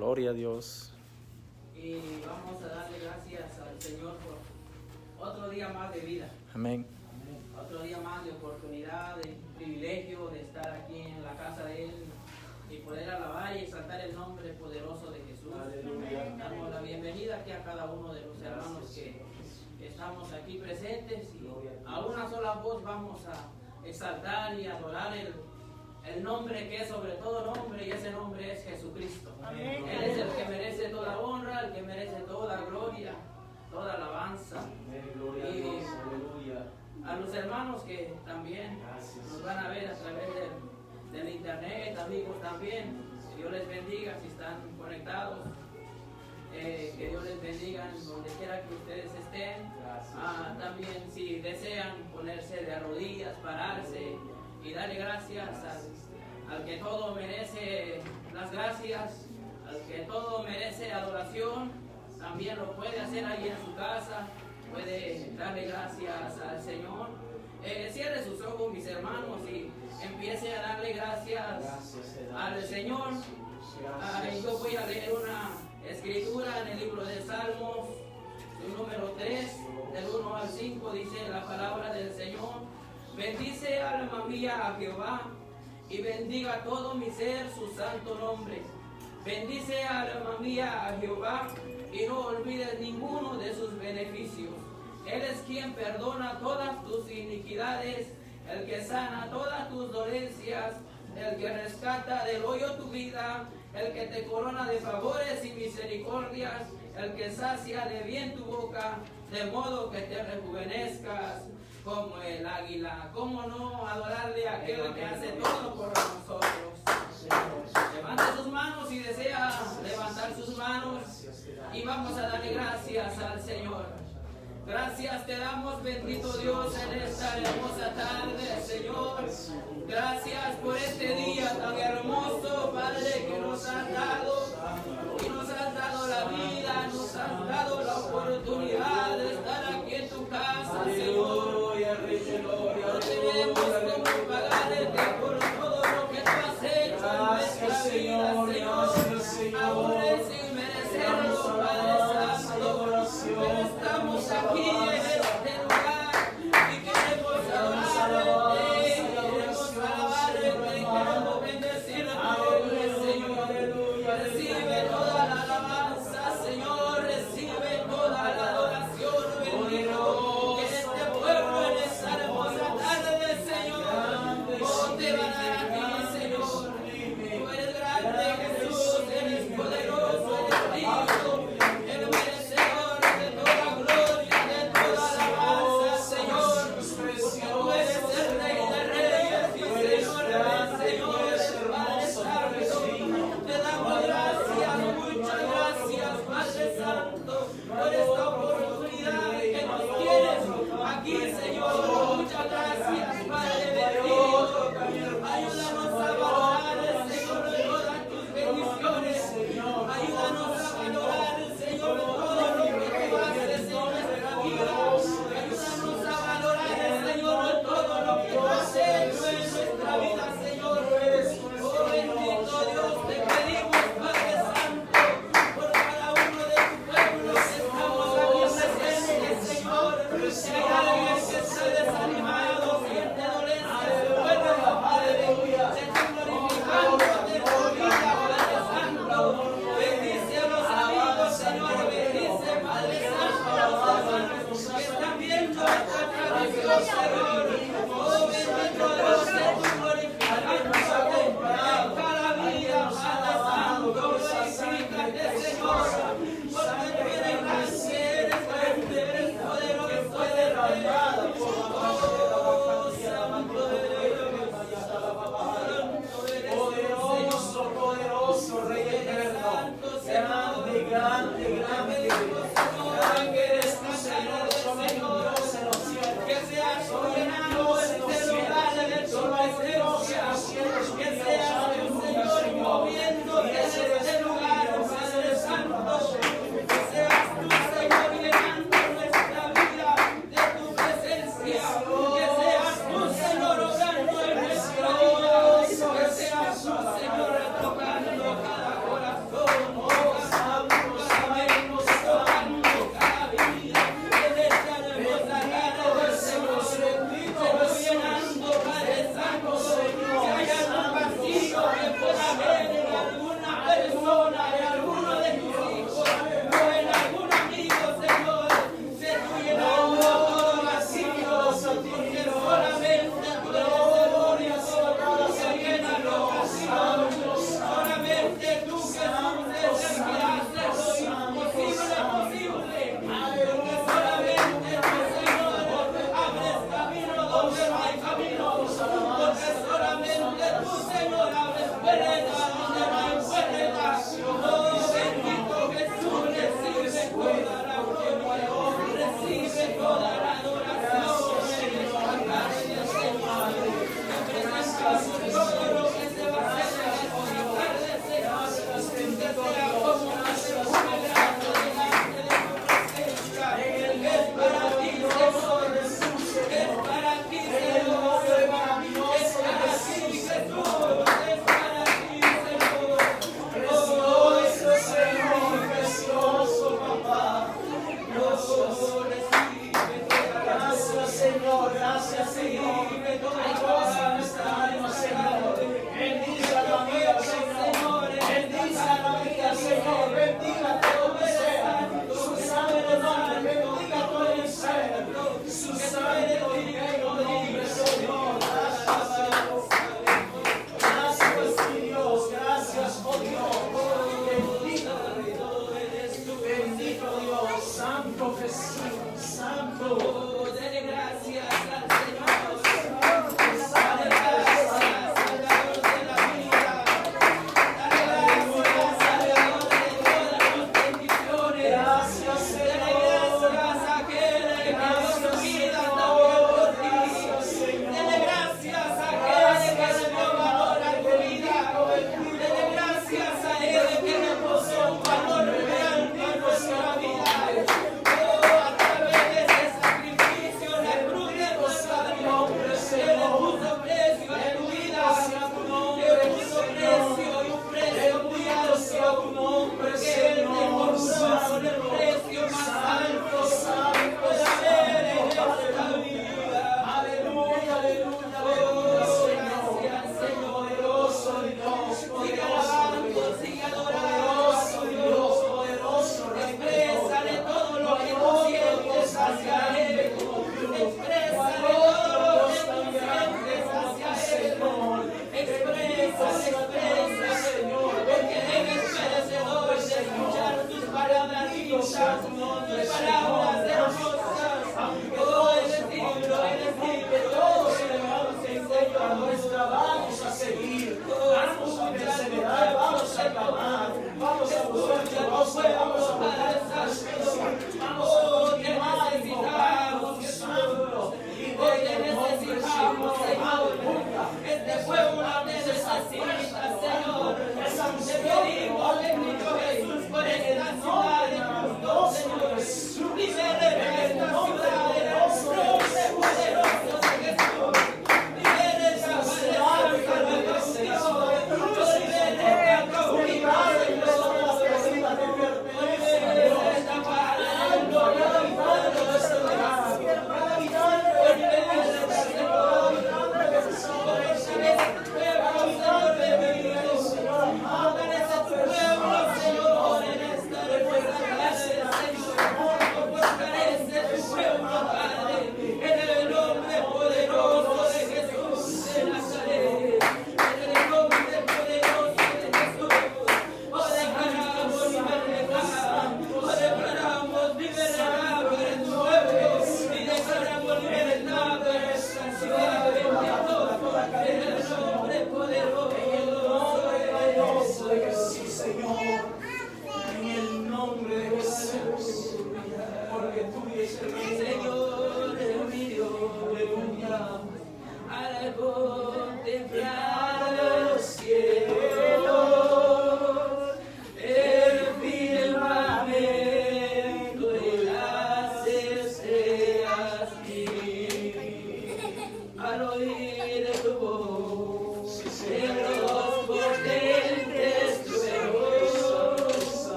Gloria a Dios. Y vamos a darle gracias al Señor por otro día más de vida. Amén. Otro día más de oportunidad, de privilegio de estar aquí en la casa de Él y poder alabar y exaltar el nombre poderoso de Jesús. Aleluya. Damos la bienvenida aquí a cada uno de los hermanos que estamos aquí presentes y a una sola voz vamos a exaltar y adorar el nombre que es sobre todo nombre, y ese nombre es Jesucristo. Amén. Él es el que merece toda honra, el que merece toda gloria, toda alabanza. Amén. Gloria a Dios. Aleluya. A los hermanos que también Gracias. nos van a ver a través del internet, amigos también, que Dios les bendiga si están conectados, que Dios les bendiga en donde quiera que ustedes estén. Gracias. También si desean ponerse de rodillas, pararse y darle gracias al que todo merece las gracias, al que todo merece adoración, también lo puede hacer ahí en su casa, puede darle gracias al Señor. Cierre sus ojos, mis hermanos, y empiece a darle gracias al Señor. Yo voy a leer una escritura en el libro de Salmos, el número 3, del 1 al 5, dice la palabra del Señor. Bendice, alma mía, a Jehová, y bendiga todo mi ser su santo nombre. Bendice, alma mía, a Jehová, y no olvides ninguno de sus beneficios. Él es quien perdona todas tus iniquidades, el que sana todas tus dolencias, el que rescata del hoyo tu vida, el que te corona de favores y misericordias, el que sacia de bien tu boca, de modo que te rejuvenezcas como el águila. ¿Cómo no adorarle a aquel que hace todo por nosotros? Levante sus manos y desea levantar sus manos y vamos a darle gracias al Señor. Gracias te damos, bendito Dios, en esta hermosa tarde, Señor. Gracias por este día tan hermoso, Padre, que nos has dado. Y nos has dado la vida, nos has dado la oportunidad de estar aquí en tu casa, Señor. No tenemos cómo pagarte por todo lo que tú has hecho en nuestra vida, Señor. Aún es sin merecerlo, Padre Santo. Pero estamos aquí en este lugar y queremos adorarte, queremos alabarte, queremos bendecirte.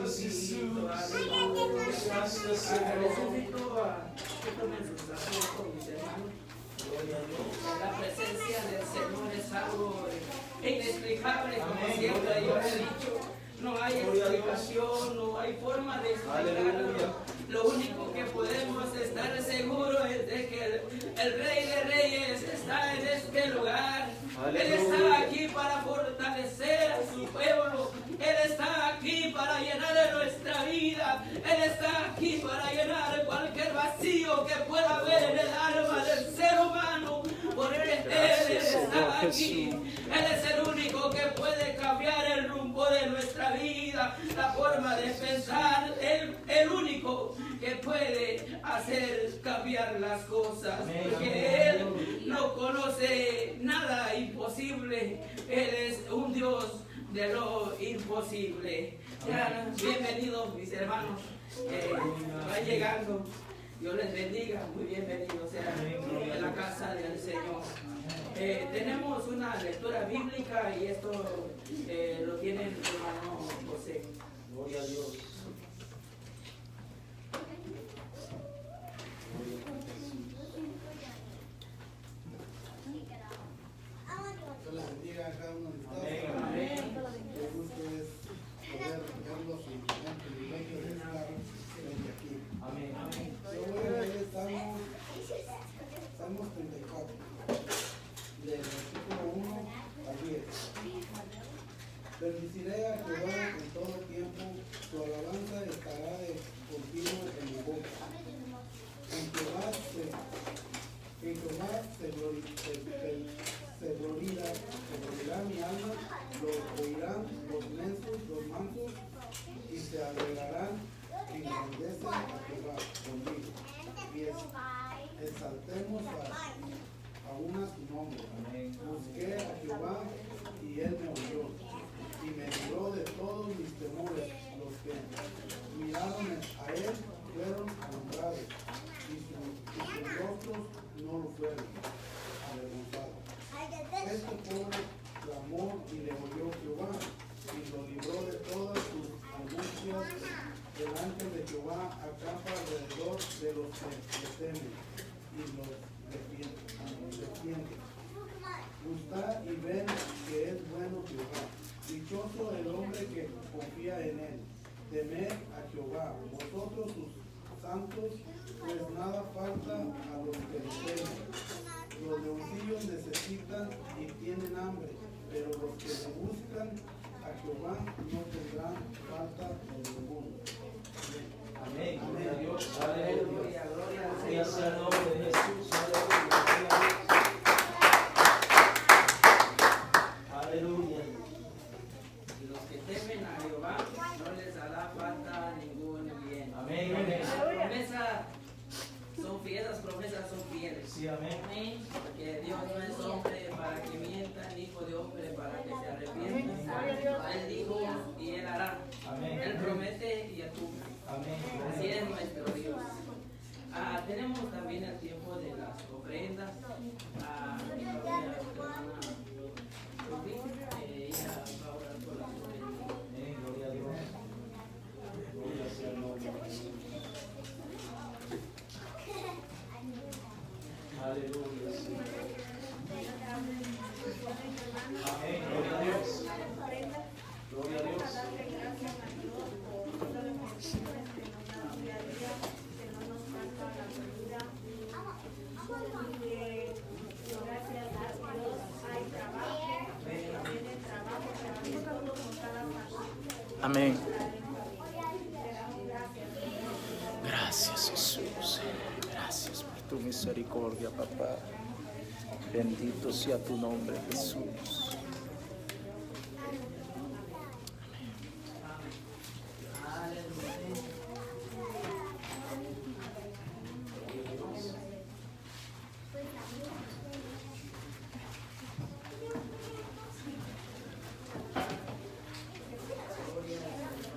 Jesucristo, aleluya. Necesito que tomen sus asientos, mis hermanos. La presencia del Señor es algo inexplicable, como siempre yo he dicho. No hay explicación, no hay forma de explicarlo. Lo único que podemos estar seguros es de que el Rey de Reyes está en este lugar. Él está aquí para fortalecer a su pueblo. Él está aquí para llenar de nuestra vida. Él está aquí para llenar cualquier vacío que pueda haber en el alma del ser humano. Por él está aquí. Él es el único que puede cambiar el rumbo de nuestra vida, la forma de pensar. El único que puede hacer cambiar las cosas. Porque Él no conoce nada imposible. Él es un Dios de lo imposible. Bienvenidos, mis hermanos. Va llegando. Dios les bendiga. Muy bienvenidos sean en la casa del Señor. Tenemos una lectura bíblica y esto lo tiene el hermano José. Gloria a Dios. Dios les bendiga a cada uno de ustedes. Amén. Qué gusto es poder verlos y tener el privilegio de estar frente aquí. Amén. Yo voy a leer Salmos 34, del versículo 1 al 10. Bendiciré a Jehová en todo tiempo, su alabanza estará de continuo en mi boca. En Jehová se gloriará mi alma, lo oirán los mansos, y se alegrarán y engrandecen a Jehová conmigo. Y exaltemos aún a su nombre. Busqué a Jehová y él me oyó, y me libró de todos mis temores. Los que miraron a él fueron alumbrados, y sus rostros no lo fueron avergonzados. Este pobre clamó y le oyó Jehová, y lo libró de todas sus angustias. Delante de Jehová acampa alrededor de los que le temen, y los defiende. Gustad y ven que es bueno Jehová. Dichoso el hombre que confía en él. Temed a Jehová, vosotros sus santos, pues nada falta a los que le temen. Los leoncillos necesitan y tienen hambre, pero los que le buscan a Jehová no tendrán falta de ninguno. Amén. Gloria a Dios. Aleluya, gloria al Gloria sea el Señor. nombre de Jesús. Aleluya. Y los que temen a Jehová no les hará falta ningún bien. Amén. Las promesas son fieles, las promesas son fieles. Sí, amén. Porque Dios no es hombre para que mienta, ni hijo de hombre para que se arrepienta. Él dijo y él hará. Amén. Él promete y él cumple. Amén. Así es nuestro Dios. Tenemos también el tiempo de las ofrendas. Ella va a orar por las ofrendas. Amén. Gloria a Dios. Gloria sea el nombre de Jesús. Aleluya. Amén. Gloria a Dios. Gloria a Dios. Amén. Gracias, Jesús. Gracias por tu misericordia, papá. Bendito sea tu nombre, Jesús.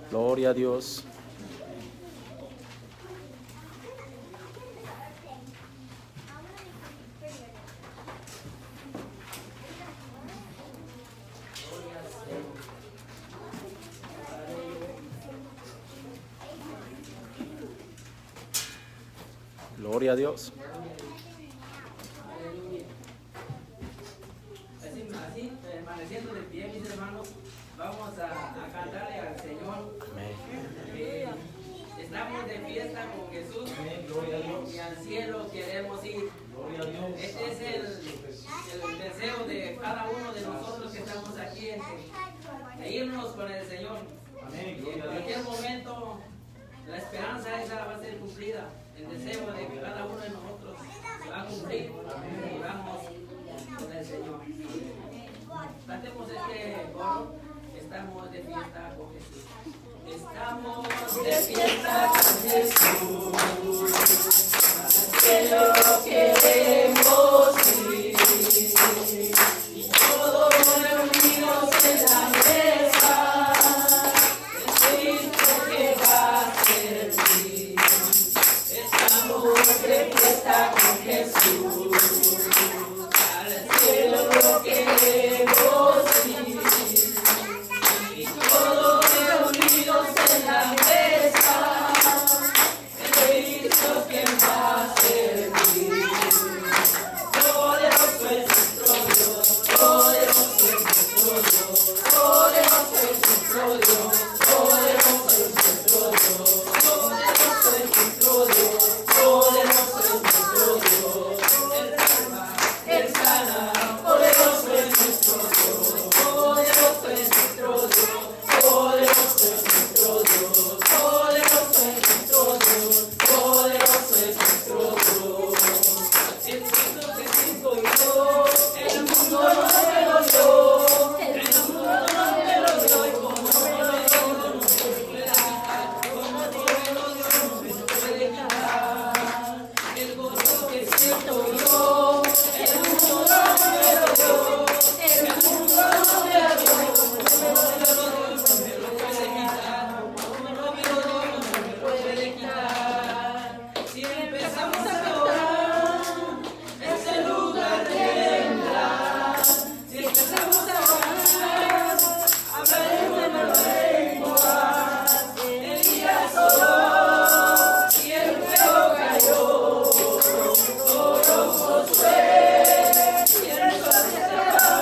Gloria a Dios. Gloria a Dios. Así, permaneciendo de pie, mis hermanos, vamos a cantarle al Señor. Amén. Estamos de fiesta con Jesús y al cielo queremos ir. Este es el deseo de cada uno de nosotros que estamos aquí, de irnos con el Señor. Y en cualquier momento la esperanza esa va a ser cumplida. El deseo de que cada uno de nosotros se va a cumplir y vamos con el Señor. Cantemos este coro. Estamos de fiesta con Jesús. Estamos de fiesta con Jesús. Al cielo queremos ir. Y todos reunidos en la mesa. El Cristo que va a servir. Estamos de fiesta con Jesús. Al cielo queremos ir. Y todos reunidos en la mesa, el Cristo que va a servir. Poderoso es nuestro Dios, poderoso es nuestro Dios, poderoso es nuestro Dios, poderoso es nuestro Dios, poderoso es nuestro Dios, poderoso es nuestro Dios. Él sana, poderoso es nuestro Dios, poderoso es nuestro Dios. Poderoso es nuestro Dios, poderoso es nuestro Dios, poderoso es nuestro Dios. El Cristo que tengo yo, el mundo no me lo dio, el mundo no me lo dio, y como no me lo dio, no me puede quitar, como no me lo dio, no me puede quitar. El gozo que siento yo, el mundo no me lo dio, el mundo no me lo dio, como no me lo dio. Si empezamos a adorar, ese lugar temblará. Si empezamos a orar, hablaremos de nuevas lenguas. Elías oró y el fuego cayó. Oró Josué y el sol se cerró.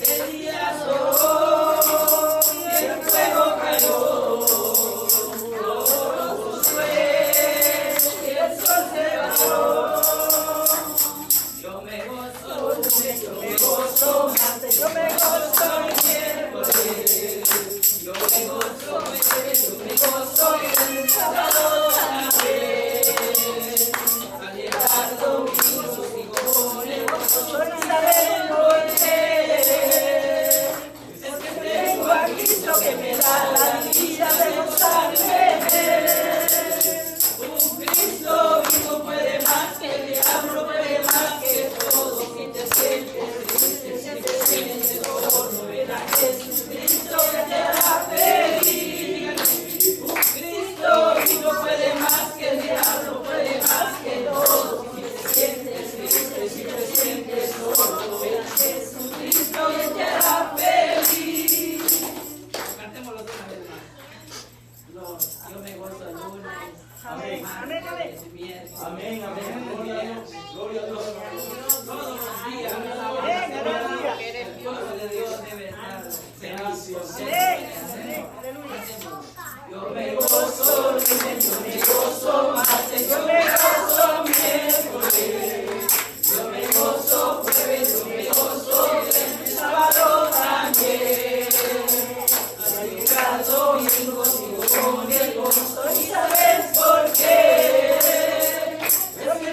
Elías oró y el fuego cayó. Yo me gozo más, yo me gozo miércoles, yo me gozo en el sábado también. Al llegar domingo sigo con el gozo y saber por qué. Es que tengo a Cristo que me da la vida de gozarme. Un Cristo vivo puede más que el diablo, puede más que todo. Si te sientes triste, si te sientes solo, ven a Jesucristo que te hará feliz. Un Cristo vivo puede más que el diablo, puede más que todo. Si te sientes triste, si te sientes solo, ven a Jesucristo que te hará feliz. Cantémoslo una vez más. Yo me gozo el lunes. Amén. Amén. Amén. Amén. Gloria a Dios. Gloria a Dios. Todos los días. El gozo de Dios debe estar. Gracias. Yo me gozo lunes, yo me gozo martes, yo me gozo miércoles, yo me gozo jueves, yo me gozo viernes, sábado también. Al llegar domingo sigo con el gozo y sabes por qué. Es que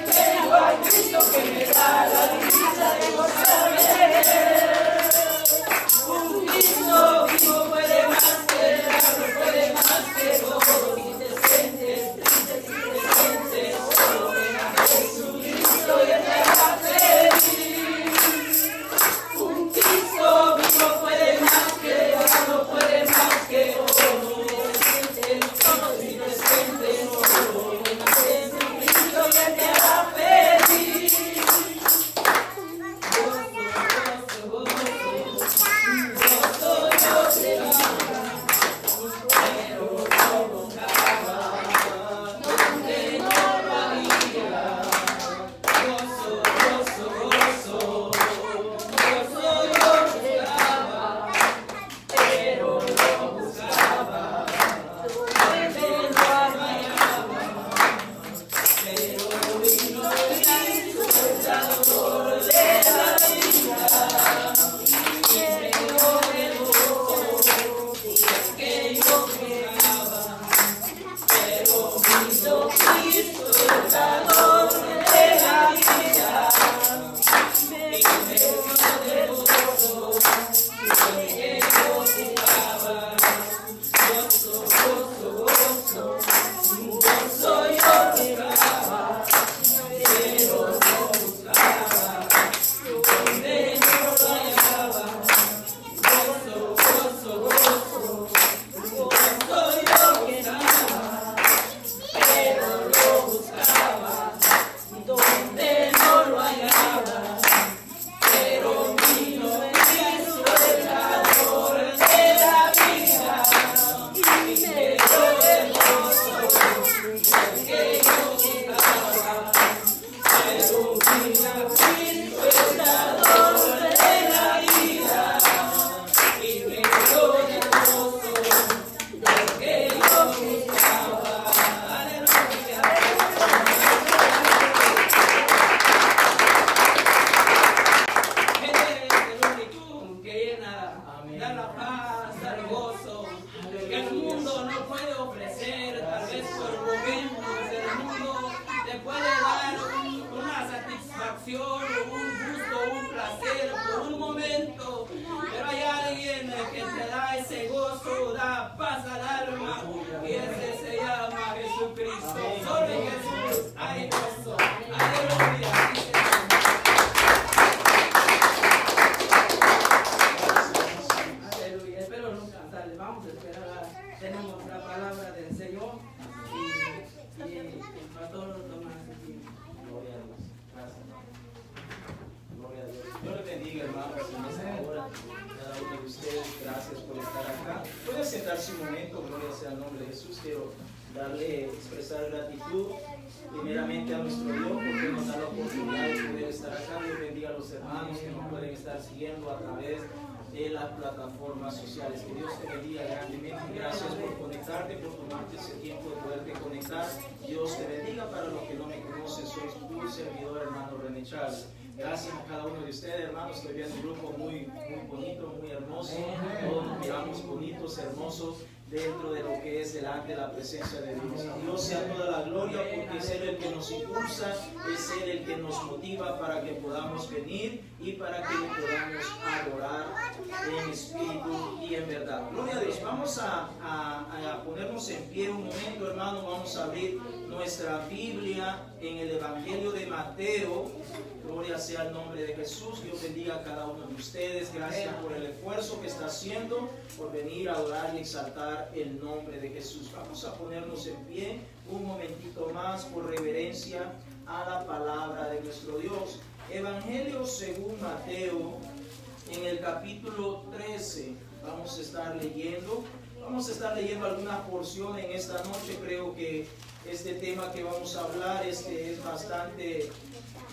Expresar gratitud primeramente a nuestro Dios porque nos da la oportunidad de poder estar acá. Dios bendiga a los hermanos que nos pueden estar siguiendo a través de las plataformas sociales. Que Dios te bendiga grandemente. Gracias por conectarte, por tomarte ese tiempo de poderte conectar. Dios te bendiga. Para los que no me conocen, soy tu servidor, hermano René Chávez. Gracias a cada uno de ustedes, hermanos. Estoy viendo un grupo muy bonito, muy hermoso. Todos nos miramos bonitos, hermosos, dentro de lo que es delante de la presencia de Dios. A Dios sea toda la gloria, porque es Él el que nos impulsa, es Él el que nos motiva para que podamos venir y para que le podamos adorar en espíritu y en verdad. Gloria a Dios. Vamos a ponernos en pie un momento, hermano. Vamos a abrir nuestra Biblia en el Evangelio de Mateo. Gloria sea el nombre de Jesús. Dios bendiga a cada uno de ustedes. Gracias por el esfuerzo que está haciendo, por venir a adorar y exaltar el nombre de Jesús. Vamos a ponernos en pie un momentito más por reverencia a la palabra de nuestro Dios. Evangelio según Mateo, en el capítulo 13. Vamos a estar leyendo algunas porciones en esta noche. Creo que este tema que vamos a hablar es bastante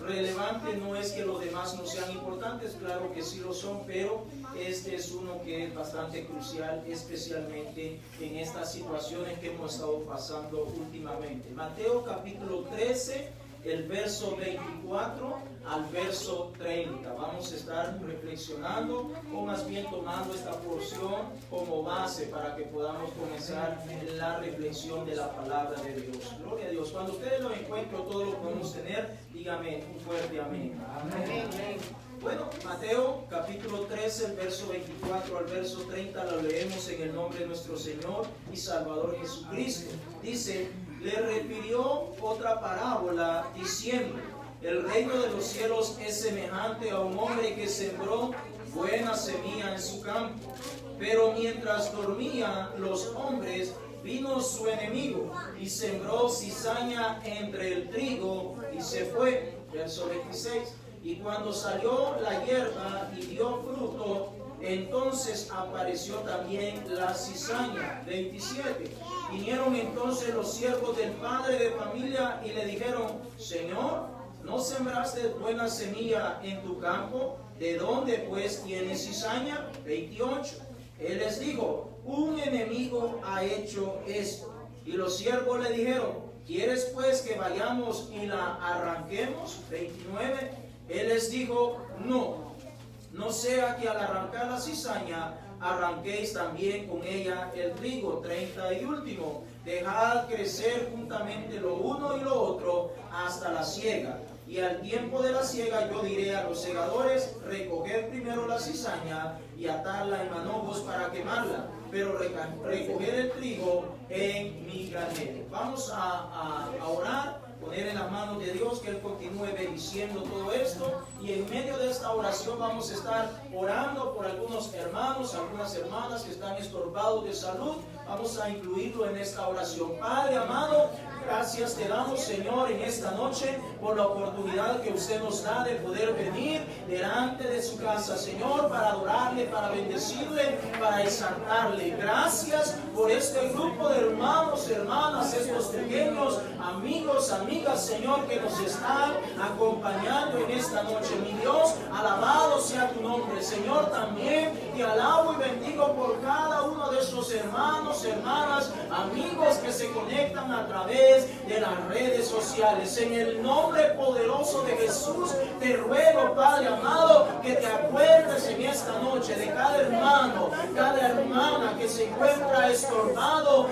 relevante. No es que los demás no sean importantes, claro que sí lo son, pero este es uno que es bastante crucial, especialmente en estas situaciones que hemos estado pasando últimamente. Mateo capítulo 13, el verso 24 al verso 30. Vamos a estar reflexionando, o más bien tomando esta porción como base para que podamos comenzar la reflexión de la palabra de Dios. Gloria a Dios. Cuando ustedes lo encuentren, todos lo podemos tener, dígame un fuerte amén. Amén. Bueno, Mateo capítulo 13, el verso 24 al verso 30, lo leemos en el nombre de nuestro Señor y Salvador Jesucristo. Dice: le refirió otra parábola diciendo: el reino de los cielos es semejante a un hombre que sembró buena semilla en su campo. Pero mientras dormían los hombres, vino su enemigo y sembró cizaña entre el trigo y se fue. Verso 26. Y cuando salió la hierba y dio fruto, entonces apareció también la cizaña. 27. Vinieron entonces los siervos del padre de familia y le dijeron: Señor, ¿no sembraste buena semilla en tu campo? ¿De dónde pues tienes cizaña? 28. Él les dijo: un enemigo ha hecho esto. Y los siervos le dijeron: ¿quieres pues que vayamos y la arranquemos? 29. Él les dijo: no sea que al arrancar la cizaña arranquéis también con ella el trigo. 30 y último. Dejad crecer juntamente lo uno y lo otro hasta la siega. Y al tiempo de la siega yo diré a los segadores, recoged primero la cizaña y atarla en manojos para quemarla, pero recoger el trigo en mi granero. Vamos a orar, poner en las manos de Dios que Él continúe bendiciendo todo esto, y en medio de esta oración vamos a estar orando por algunos hermanos, algunas hermanas que están estorbados de salud. Vamos a incluirlo en esta oración. Padre amado, gracias te damos, Señor, en esta noche por la oportunidad que usted nos da de poder venir delante de su casa, Señor, para adorarle, para bendecirle, para exaltarle. Gracias por este grupo de hermanos, hermanas, estos pequeños amigos, amigas, Señor, que nos están acompañando en esta noche. Mi Dios, alabado sea tu nombre, Señor. También te alabo y bendigo por cada uno de estos hermanos, hermanas, amigos que se conectan a través de las redes sociales. En el nombre poderoso de Jesús te ruego, Padre amado, que te acuerdes en esta noche de cada hermano, cada hermana que se encuentra estorbada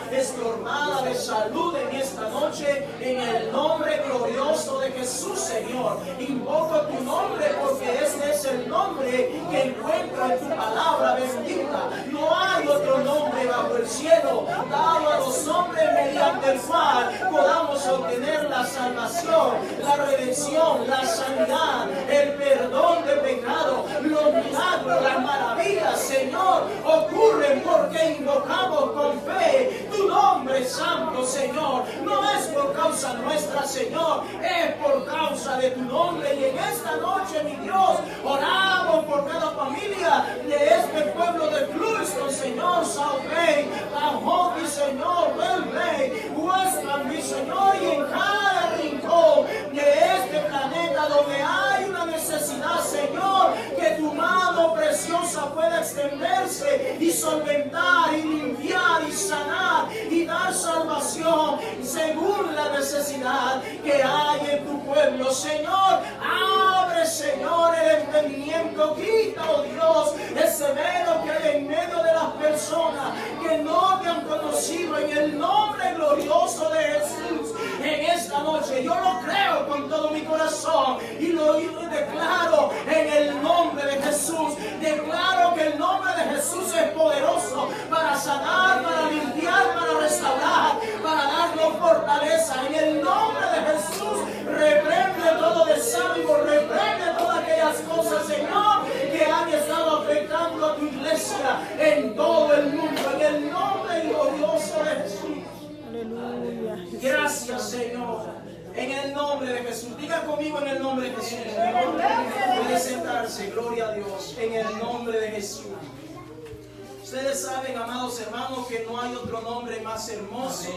de salud en esta noche. En el nombre glorioso de Jesús, Señor, invoco tu nombre porque este es el nombre que encuentra en tu palabra bendita. No hay otro nombre bajo el cielo dado a los hombres mediante el cual podamos obtener la salvación, la redención, la sanidad, el perdón de pecado. Los milagros, las maravillas, Señor, ocurren porque invocamos con fe tu nombre santo, Señor. No es por causa nuestra, Señor, es por causa de tu nombre. Y en esta noche, mi Dios, oramos por cada familia de este pueblo de Clewiston, Señor, South Bay, Tahoma, Señor, Bell Bay, Westland, mi Señor, y en cada rincón de este planeta donde hay una necesidad, Señor, que tu mano preciosa pueda extenderse y solventar y limpiar y sanar y dar salvación según la necesidad que hay en tu pueblo, Señor. Abre, Señor, el entendimiento, quita, oh Dios, ese velo que hay en medio de las personas que no te han conocido, en el nombre glorioso de Jesús. En esta noche yo lo creo con todo mi corazón y lo declaro en el nombre de Jesús. Declaro que el nombre de Jesús es poderoso para sanar, para limpiar, para restaurar, para darnos fortaleza. En el nombre de Jesús, reprende todo desánimo, reprende todas aquellas cosas, Señor, que han estado afectando a tu iglesia en todo el mundo. En el nombre glorioso de Jesús. Aleluya. Gracias, Señor. En el nombre de Jesús. Diga conmigo en el nombre de Jesús. Puede sentarse. Gloria a Dios. En el nombre de Jesús. Ustedes saben, amados hermanos, que no hay otro nombre más hermoso,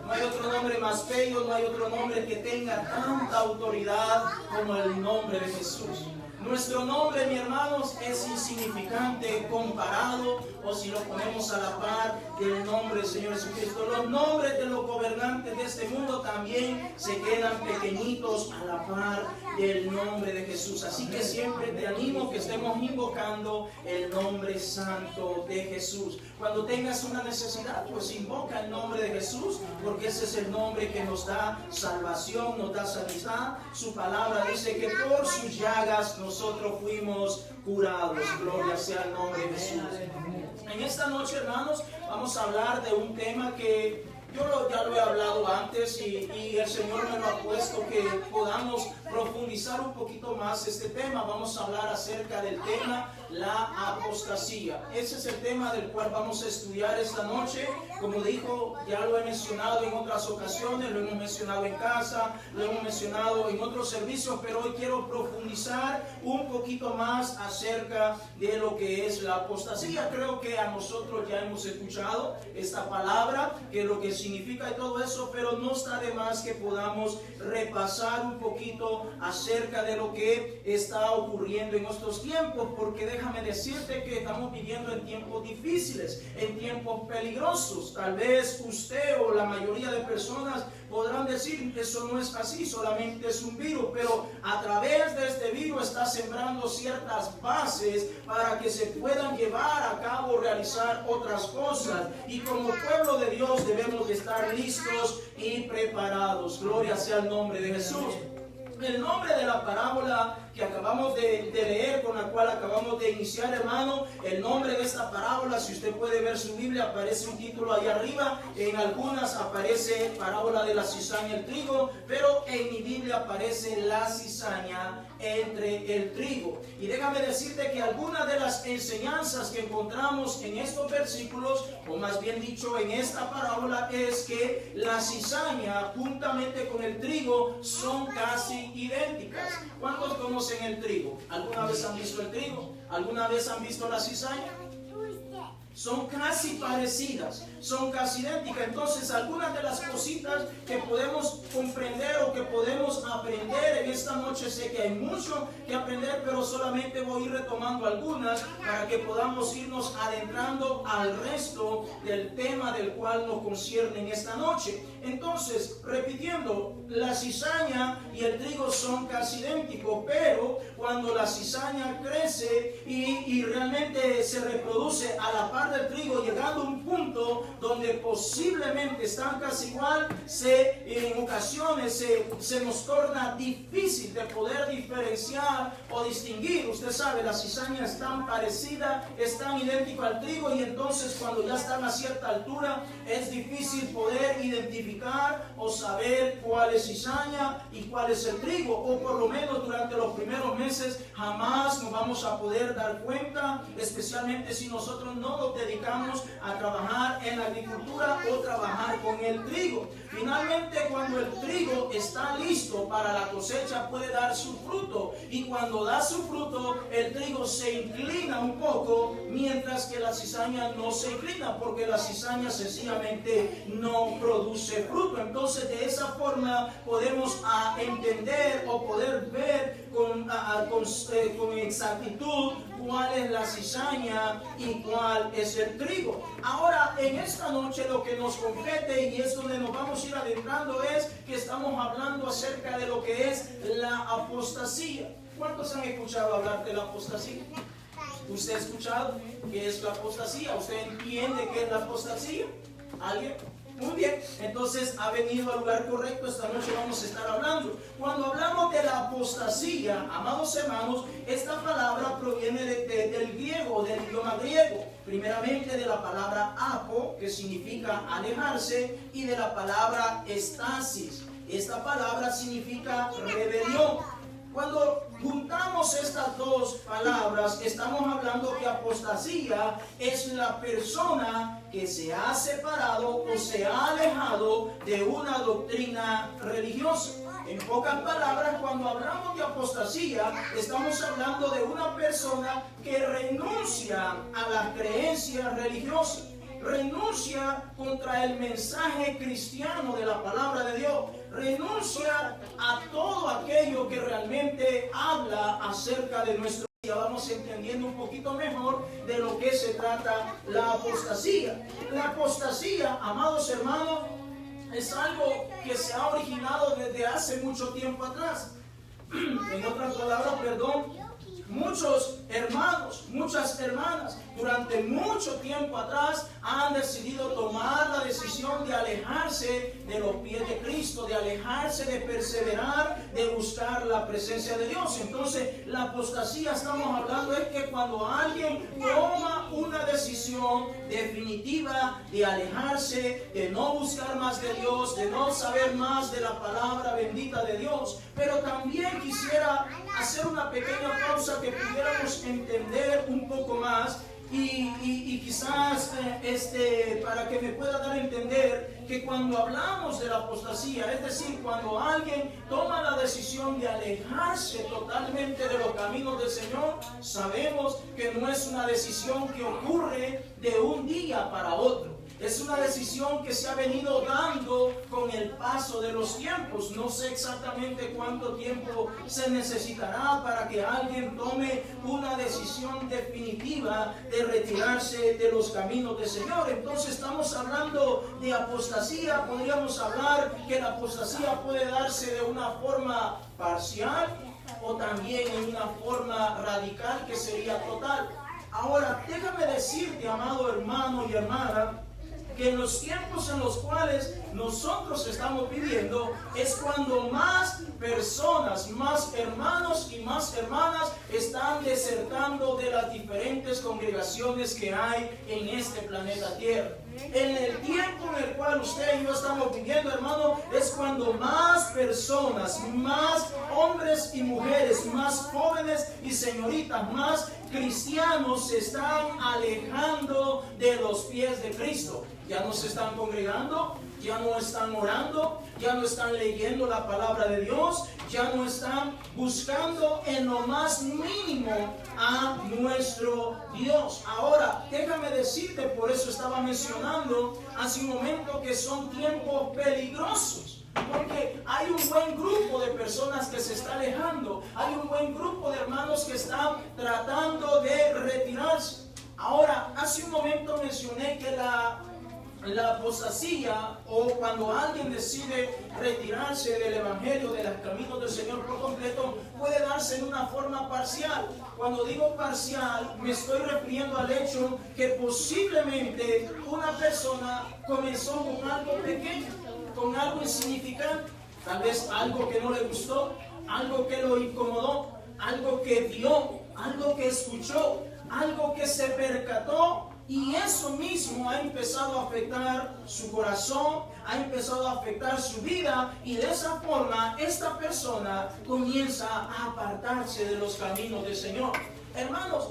no hay otro nombre más bello, no hay otro nombre que tenga tanta autoridad como el nombre de Jesús. Nuestro nombre, mis hermanos, es insignificante comparado, o si lo ponemos a la par del nombre del Señor Jesucristo. Los nombres de los gobernantes de este mundo también se quedan pequeñitos a la par del nombre de Jesús. Así que siempre te animo que estemos invocando el nombre santo de Jesús. Cuando tengas una necesidad, pues invoca el nombre de Jesús, porque ese es el nombre que nos da salvación, nos da sanidad. Su palabra dice que por sus llagas nosotros fuimos curados. Gloria sea el nombre de Jesús. En esta noche, hermanos, vamos a hablar de un tema que yo ya lo he hablado antes y el Señor me lo ha puesto que podamos profundizar un poquito más este tema. Vamos a hablar acerca del tema la apostasía. Ese es el tema del cual vamos a estudiar esta noche. Como dijo, ya lo he mencionado en otras ocasiones, lo hemos mencionado en casa, lo hemos mencionado en otros servicios, pero hoy quiero profundizar un poquito más acerca de lo que es la apostasía. Creo que a nosotros ya hemos escuchado esta palabra, que lo que significa y todo eso, pero no está de más que podamos repasar un poquito acerca de lo que está ocurriendo en estos tiempos, porque déjame decirte que estamos viviendo en tiempos difíciles, en tiempos peligrosos. Tal vez usted o la mayoría de personas podrán decir que eso no es así, solamente es un virus, pero a través de este virus está sembrando ciertas bases para que se puedan llevar a cabo, realizar otras cosas, y como pueblo de Dios debemos de estar listos y preparados. Gloria sea el nombre de Jesús. El nombre de la parábola que acabamos de leer, con la cual acabamos de iniciar, hermano, el nombre de esta parábola, si usted puede ver su Biblia, aparece un título ahí arriba. En algunas aparece parábola de la cizaña y el trigo, pero en mi Biblia aparece la cizaña entre el trigo. Y déjame decirte que algunas de las enseñanzas que encontramos en estos versículos, o más bien dicho en esta parábola, es que la cizaña juntamente con el trigo son casi idénticas. ¿Cuántos conocen el trigo? ¿Alguna vez han visto el trigo? ¿Alguna vez han visto la cizaña? Son casi parecidas, son casi idénticas. Entonces, algunas de las cositas que podemos comprender o que podemos aprender en esta noche, sé que hay mucho que aprender, pero solamente voy a ir retomando algunas para que podamos irnos adentrando al resto del tema del cual nos concierne en esta noche. Entonces, repitiendo, la cizaña y el trigo son casi idénticos, pero cuando la cizaña crece y realmente se reproduce a la par del trigo, llegando a un punto donde posiblemente están casi igual, en ocasiones se nos torna difícil de poder diferenciar o distinguir. Usted sabe, la cizaña es tan parecida, es tan idéntica al trigo, y entonces cuando ya están a cierta altura es difícil poder identificar o saber cuál es cizaña y cuál es el trigo, o por lo menos durante los primeros meses jamás nos vamos a poder dar cuenta, especialmente si nosotros no nos dedicamos a trabajar en la agricultura o trabajar con el trigo. Finalmente, cuando el trigo está listo para la cosecha, puede dar su fruto, y cuando da su fruto, el trigo se inclina un poco, mientras que la cizaña no se inclina, porque la cizaña sencillamente no produce fruto. Entonces, de esa forma podemos entender o poder ver con exactitud cuál es la cizaña y cuál es el trigo. Ahora, en esta noche lo que nos compete, y es donde nos vamos a ir adentrando, es que estamos hablando acerca de lo que es la apostasía. ¿Cuántos han escuchado hablar de la apostasía? ¿Usted ha escuchado qué es la apostasía? ¿Usted entiende qué es la apostasía? ¿Alguien? Muy bien, entonces ha venido al lugar correcto. Esta noche vamos a estar hablando. Cuando hablamos de la apostasía, amados hermanos, esta palabra proviene del griego, del idioma griego. Primeramente de la palabra apo, que significa alejarse, y de la palabra estasis. Esta palabra significa rebelión. Cuando juntamos estas dos palabras, estamos hablando que apostasía es la persona que se ha separado o se ha alejado de una doctrina religiosa. En pocas palabras, cuando hablamos de apostasía, estamos hablando de una persona que renuncia a las creencias religiosas, renuncia contra el mensaje cristiano de la palabra de Dios, renuncia a todo aquello que realmente habla acerca de nuestro día. Vamos entendiendo un poquito mejor de lo que se trata la apostasía. La apostasía, amados hermanos, es algo que se ha originado desde hace mucho tiempo atrás. En otras palabras, muchos hermanos, muchas hermanas, durante mucho tiempo atrás han decidido tomar la decisión de alejarse de los pies de Cristo, de alejarse, de perseverar, de buscar la presencia de Dios. Entonces, la apostasía, estamos hablando, es que cuando alguien toma una decisión definitiva de alejarse, de no buscar más de Dios, de no saber más de la palabra bendita de Dios. Pero también quisiera hacer una pequeña pausa, que pudiéramos entender un poco más y quizás para que me pueda dar a entender que cuando hablamos de la apostasía, es decir, cuando alguien toma la decisión de alejarse totalmente de los caminos del Señor, sabemos que no es una decisión que ocurre de un día para otro. Es una decisión que se ha venido dando con el paso de los tiempos. No sé exactamente cuánto tiempo se necesitará para que alguien tome una decisión definitiva de retirarse de los caminos del Señor. Entonces estamos hablando de apostasía. Podríamos hablar que la apostasía puede darse de una forma parcial o también en una forma radical, que sería total. Ahora, déjame decirte, amado hermano y hermana, que en los tiempos en los cuales nosotros estamos viviendo es cuando más personas, más hermanos y más hermanas están desertando de las diferentes congregaciones que hay en este planeta Tierra. En el tiempo en el cual usted y yo estamos viviendo, hermano, es cuando más personas, más hombres y mujeres, más jóvenes y señoritas, más cristianos se están alejando de los pies de Cristo. Ya no se están congregando, ya no están orando, ya no están leyendo la palabra de Dios, ya no están buscando en lo más mínimo a nuestro Dios. Ahora, déjame decirte, por eso estaba mencionando hace un momento que son tiempos peligrosos. Porque hay un buen grupo de personas que se está alejando, hay un buen grupo de hermanos que están tratando de retirarse. Ahora, hace un momento mencioné que la apostasía, o cuando alguien decide retirarse del evangelio, de los caminos del Señor por completo, puede darse en una forma parcial. Cuando digo parcial, me estoy refiriendo al hecho que posiblemente una persona comenzó con algo pequeño, con algo insignificante, tal vez algo que no le gustó, algo que lo incomodó, algo que vio, algo que escuchó, algo que se percató. Y eso mismo ha empezado a afectar su corazón, ha empezado a afectar su vida, y de esa forma esta persona comienza a apartarse de los caminos del Señor. Hermanos,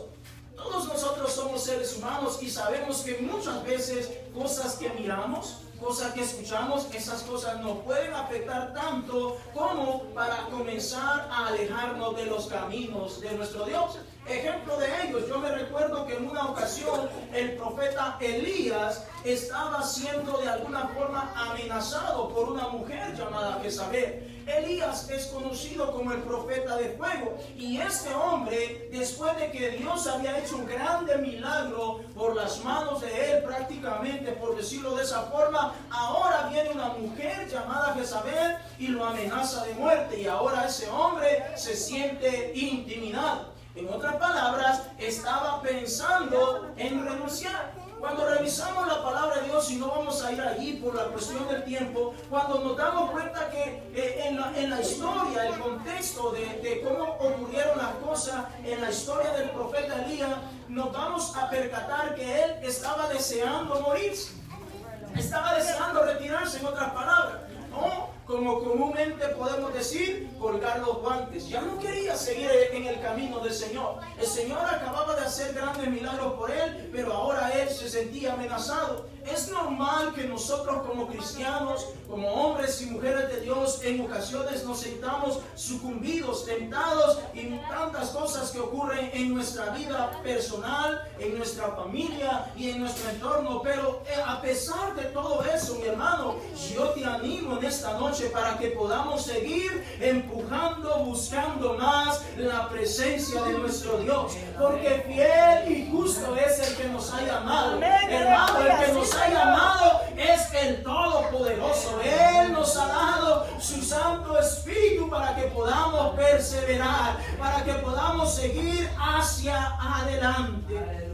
todos nosotros somos seres humanos y sabemos que muchas veces cosas que miramos, cosas que escuchamos, esas cosas nos pueden afectar tanto como para comenzar a alejarnos de los caminos de nuestro Dios. Ejemplo de ellos, yo me recuerdo que en una ocasión el profeta Elías estaba siendo de alguna forma amenazado por una mujer llamada Jezabel. Elías es conocido como el profeta de fuego, y este hombre, después de que Dios había hecho un grande milagro por las manos de él, prácticamente, por decirlo de esa forma, ahora viene una mujer llamada Jezabel y lo amenaza de muerte, y ahora ese hombre se siente intimidado. En otras palabras, estaba pensando en renunciar. Cuando revisamos la palabra de Dios, y no vamos a ir allí por la cuestión del tiempo, cuando nos damos cuenta que en la historia, el contexto de cómo ocurrieron las cosas en la historia del profeta Elías, nos vamos a percatar que él estaba deseando morirse. Estaba deseando retirarse, en otras palabras. No, como comúnmente podemos decir, colgar los guantes. Ya no quería seguir en el camino del Señor. El Señor acababa de hacer grandes milagros por él, pero ahora él se sentía amenazado. Es normal que nosotros como cristianos, como hombres y mujeres de Dios, en ocasiones nos sintamos sucumbidos, tentados, y tantas cosas que ocurren en nuestra vida personal, en nuestra familia y en nuestro entorno. Pero a pesar de todo eso, mi hermano, yo te animo en esta noche para que podamos seguir empujando, buscando más la presencia de nuestro Dios, porque fiel y justo es el que nos ha llamado. Hermano, el que nos ha llamado es el Todopoderoso. Él nos ha dado su Santo Espíritu para que podamos perseverar, para que podamos seguir hacia adelante.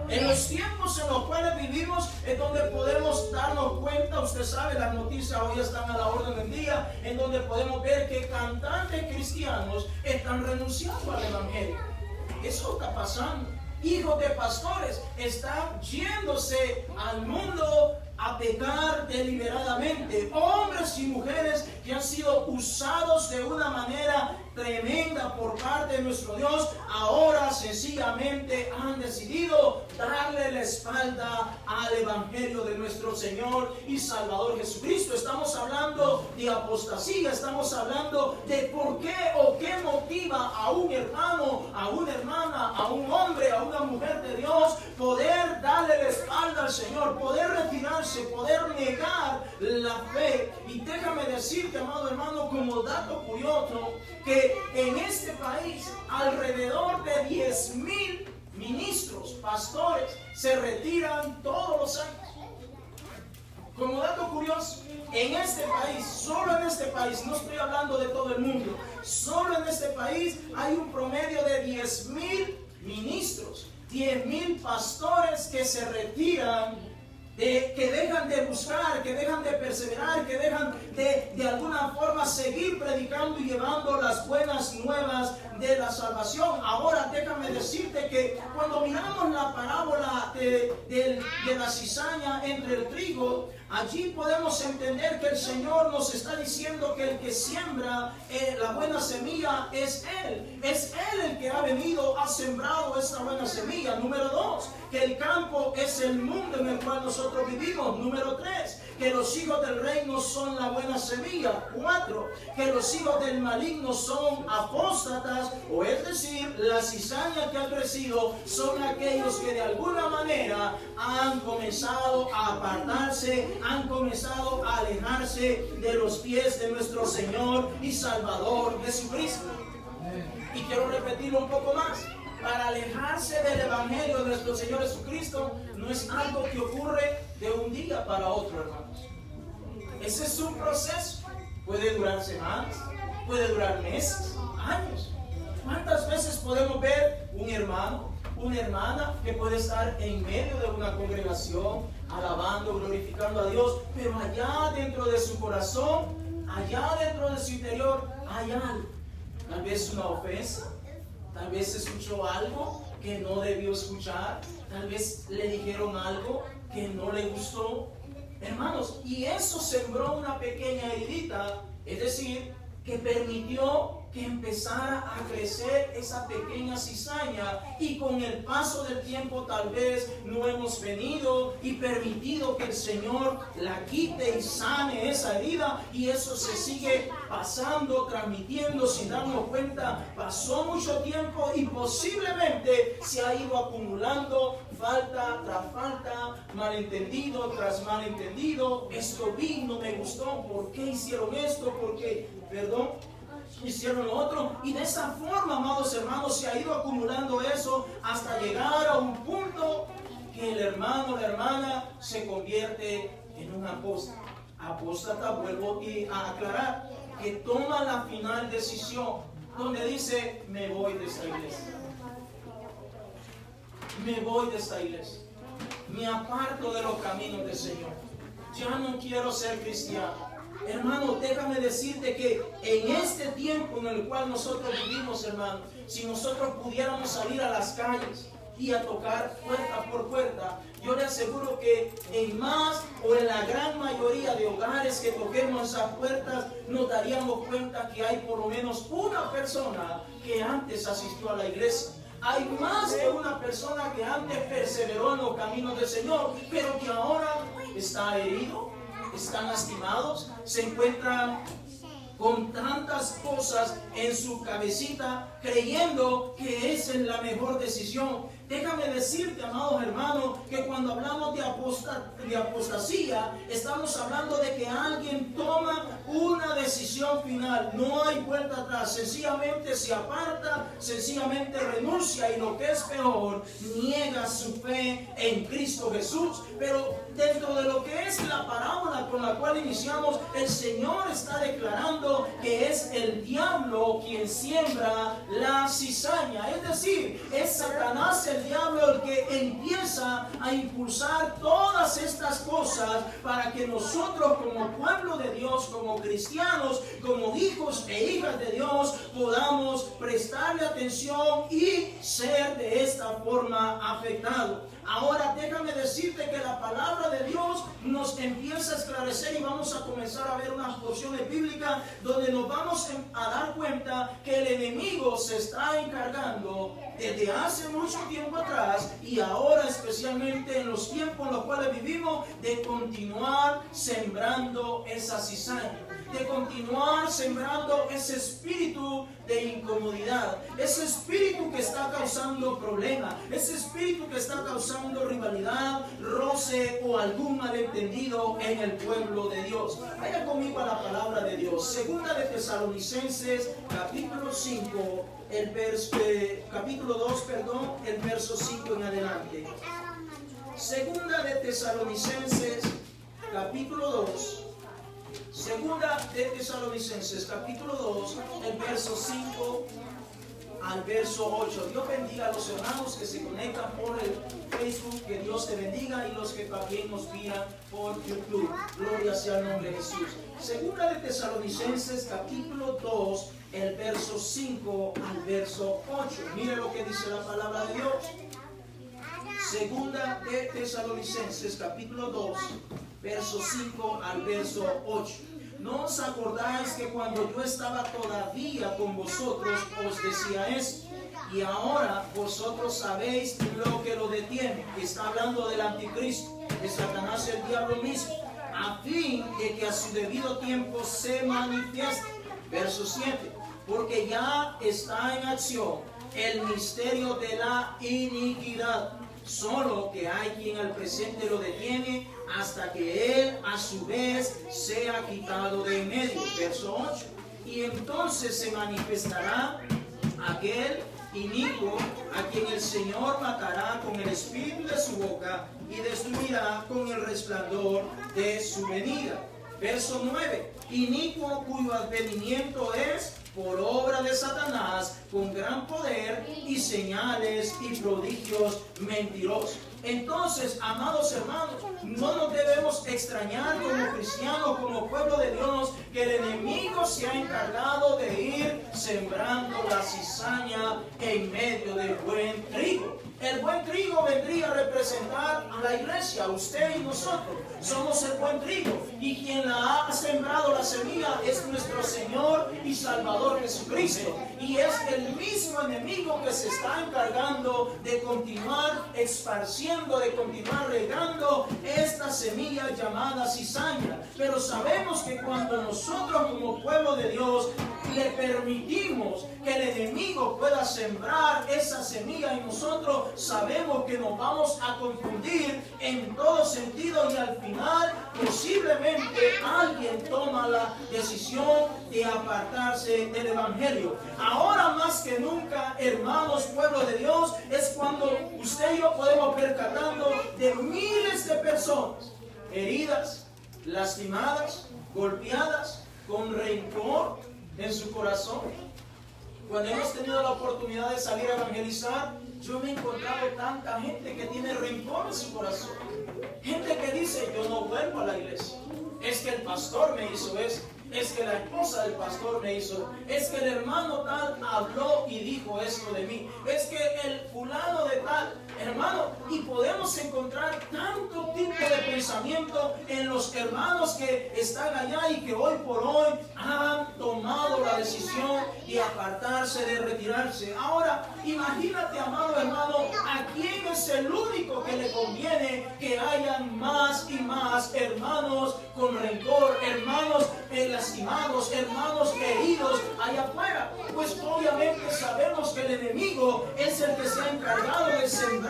En los tiempos en los cuales vivimos es donde podemos darnos cuenta, usted sabe, las noticias hoy están a la orden del día, en donde podemos ver que cantantes cristianos están renunciando al evangelio. Eso está pasando. Hijos de pastores están yéndose al mundo a pecar deliberadamente. Hombres y mujeres que han sido usados de una manera tremenda por parte de nuestro Dios, ahora sencillamente han decidido darle la espalda al evangelio de nuestro Señor y Salvador Jesucristo. Estamos hablando de apostasía, estamos hablando de por qué o qué motiva a un hermano, a una hermana, a un hombre, a una mujer de Dios poder darle la espalda al Señor, poder retirarse, poder negar la fe. Y déjame decirte, amado hermano, como dato curioso, que en este país alrededor de 10,000 ministros, pastores, se retiran todos los años. Como dato curioso, en este país, solo en este país, no estoy hablando de todo el mundo, solo en este país hay un promedio de 10,000 ministros, 10,000 pastores que se retiran que dejan de buscar, que dejan de perseverar, que dejan de alguna forma seguir predicando y llevando las buenas nuevas de la salvación. Ahora déjame decirte que cuando miramos la parábola de la cizaña entre el trigo, allí podemos entender que el Señor nos está diciendo que el que siembra la buena semilla es Él. Es Él el que ha venido, ha sembrado esta buena semilla. Número 2, que el campo es el mundo en el cual nosotros vivimos. Número 3, que los hijos del reino son la buena semilla. 4, que los hijos del maligno son apóstatas, o es decir, la cizaña que ha crecido son aquellos que de alguna manera han comenzado a apartarse, han comenzado a alejarse de los pies de nuestro Señor y Salvador Jesucristo. Y quiero repetirlo un poco más. Para alejarse del Evangelio de nuestro Señor Jesucristo no es algo que ocurre de un día para otro, hermanos. Ese es un proceso. Puede durar semanas, puede durar meses, años. ¿Cuántas veces podemos ver un hermano, una hermana que puede estar en medio de una congregación, alabando, glorificando a Dios, pero allá dentro de su corazón, allá dentro de su interior, hay algo? Tal vez una ofensa, tal vez escuchó algo que no debió escuchar, tal vez le dijeron algo que no le gustó. Hermanos, y eso sembró una pequeña heridita, es decir, que permitió que empezara a crecer esa pequeña cizaña, y con el paso del tiempo tal vez no hemos venido y permitido que el Señor la quite y sane esa herida, y eso se sigue pasando, transmitiendo sin darnos cuenta. Pasó mucho tiempo y posiblemente se ha ido acumulando falta tras falta, malentendido tras malentendido. Esto vi, no me gustó, ¿por qué hicieron esto? Porque, perdón, hicieron lo otro, y de esa forma, amados hermanos, se ha ido acumulando eso hasta llegar a un punto que el hermano, la hermana se convierte en un apóstata. Apóstata, vuelvo a aclarar, que toma la final decisión donde dice: me voy de esta iglesia, me voy de esta iglesia, me aparto de los caminos del Señor, ya no quiero ser cristiano. Hermano, déjame decirte que en este tiempo en el cual nosotros vivimos, hermano, si nosotros pudiéramos salir a las calles y a tocar puerta por puerta, yo le aseguro que en más o en la gran mayoría de hogares que toquemos esas puertas, nos daríamos cuenta que hay por lo menos una persona que antes asistió a la iglesia. Hay más de una persona que antes perseveró en los caminos del Señor, pero que ahora está herido, están lastimados, se encuentran con tantas cosas en su cabecita, creyendo que esa es la mejor decisión. Déjame decirte, amados hermanos, que cuando hablamos de apostasía, estamos hablando de que alguien toma una decisión final. No hay vuelta atrás. Sencillamente se aparta, sencillamente renuncia, y lo que es peor, niega su fe en Cristo Jesús. Pero dentro de lo que es la parábola con la cual iniciamos, el Señor está declarando que es el diablo quien siembra la cizaña. Es decir, es Satanás, el diablo, el que empieza a impulsar todas estas cosas para que nosotros, como pueblo de Dios, como cristianos, como hijos e hijas de Dios, podamos prestarle atención y ser de esta forma afectados. Ahora déjame decirte que la palabra de Dios nos empieza a esclarecer, y vamos a comenzar a ver unas porciones bíblicas donde nos vamos a dar cuenta que el enemigo se está encargando desde hace mucho tiempo atrás, y ahora especialmente en los tiempos en los cuales vivimos, de continuar sembrando esa cizaña, de continuar sembrando ese espíritu de incomodidad, ese espíritu que está causando problemas, ese espíritu que está causando rivalidad, roce o algún malentendido en el pueblo de Dios. Vaya conmigo a la palabra de Dios. Segunda de Tesalonicenses, capítulo 5, capítulo 2, el verso 5 en adelante. Segunda de Tesalonicenses, capítulo 2. Segunda de Tesalonicenses, capítulo 2, el verso 5 al verso 8. Dios bendiga a los hermanos que se conectan por el Facebook, que Dios te bendiga, y los que también nos miran por YouTube. Gloria sea el nombre de Jesús. Segunda de Tesalonicenses capítulo 2, el verso 5 al verso 8. Mire lo que dice la palabra de Dios. Segunda de Tesalonicenses capítulo 2, verso 5 al verso 8. ¿No os acordáis que cuando yo estaba todavía con vosotros os decía esto? Y ahora vosotros sabéis lo que lo detiene. Está hablando del anticristo, de Satanás, el diablo mismo, a fin de que a su debido tiempo se manifieste. Verso 7. Porque ya está en acción el misterio de la iniquidad, solo que hay quien al presente lo detiene hasta que él a su vez sea quitado de en medio. Verso 8. Y entonces se manifestará aquel inicuo a quien el Señor matará con el espíritu de su boca y destruirá con el resplandor de su venida. Verso 9. Inicuo cuyo advenimiento es por obra de Satanás, con gran poder y señales y prodigios mentirosos. Entonces, amados hermanos, no nos debemos extrañar como cristianos, como pueblo de Dios, que el enemigo se ha encargado de ir sembrando la cizaña en medio del buen trigo. El buen trigo vendría a representar a la iglesia, usted y nosotros. Somos el buen trigo, y quien la ha sembrado la semilla es nuestro Señor y Salvador Jesucristo. Y es el mismo enemigo que se está encargando de continuar esparciendo, de continuar regando esta semilla llamada cizaña. Pero sabemos que cuando nosotros como pueblo de Dios le permitimos que el enemigo pueda sembrar esa semilla en nosotros, sabemos que nos vamos a confundir en todo sentido, y al final posiblemente alguien toma la decisión de apartarse del evangelio. Ahora más que nunca, hermanos, pueblo de Dios, es cuando usted y yo podemos percatando de miles de personas heridas, lastimadas, golpeadas, con rencor en su corazón. Cuando hemos tenido la oportunidad de salir a evangelizar, yo me he encontrado tanta gente que tiene rencor en su corazón. Gente que dice, yo no vuelvo a la iglesia. Es que el pastor me hizo eso. Es que la esposa del pastor me hizo. Es que el hermano tal habló y dijo esto de mí. Es que el fulano de tal. Hermano, y podemos encontrar tanto tipo de pensamiento en los hermanos que están allá y que hoy por hoy han tomado la decisión de apartarse, de retirarse. Ahora, imagínate, amado hermano, ¿a quién es el único que le conviene que hayan más y más hermanos con rencor, hermanos lastimados, hermanos heridos allá afuera? Pues obviamente sabemos que el enemigo es el que se ha encargado de sembrar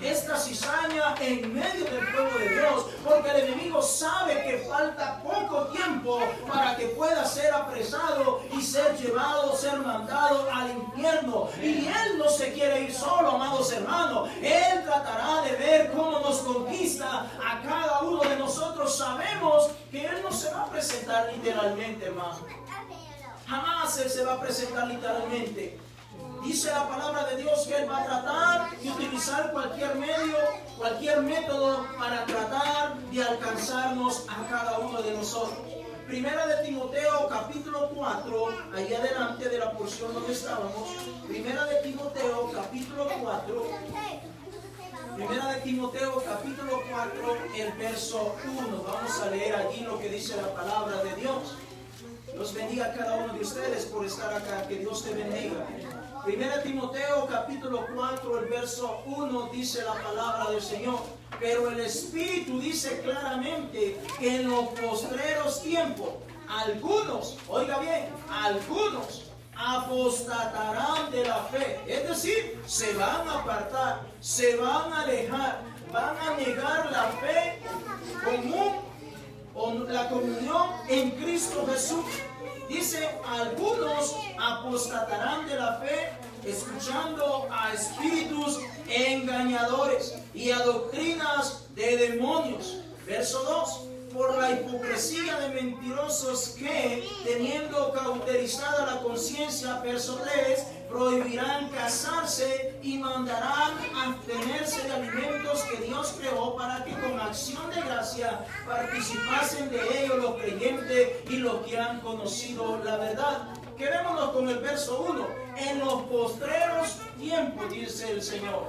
esta cizaña en medio del pueblo de Dios, porque el enemigo sabe que falta poco tiempo para que pueda ser apresado y ser llevado, ser mandado al infierno. Y él no se quiere ir solo, amados hermanos. Él tratará de ver cómo nos conquista a cada uno de nosotros. Sabemos que él no se va a presentar literalmente, hermano. Jamás él se va a presentar literalmente. Dice la palabra de Dios que él va a tratar de utilizar cualquier medio, cualquier método para tratar de alcanzarnos a cada uno de nosotros. Primera de Timoteo capítulo 4, ahí adelante de la porción donde estábamos. Primera de Timoteo capítulo 4. Primera de Timoteo capítulo 4, el verso 1. Vamos a leer allí lo que dice la palabra de Dios. Dios bendiga a cada uno de ustedes por estar acá. Que Dios te bendiga. Primera Timoteo capítulo 4, el verso 1 dice la palabra del Señor. Pero el Espíritu dice claramente que en los postreros tiempos algunos, oiga bien, algunos apostatarán de la fe. Es decir, se van a apartar, se van a alejar, van a negar la fe común o la comunión en Cristo Jesús. Dice, algunos apostatarán de la fe, escuchando a espíritus engañadores y a doctrinas de demonios. Verso 2. por la hipocresía de mentirosos que, teniendo cauterizada la conciencia, verso 3, prohibirán casarse y mandarán abstenerse de alimentos que Dios creó para que con acción de gracia participasen de ellos los creyentes y los que han conocido la verdad. Quedémonos con el verso 1. En los postreros tiempos, dice el Señor.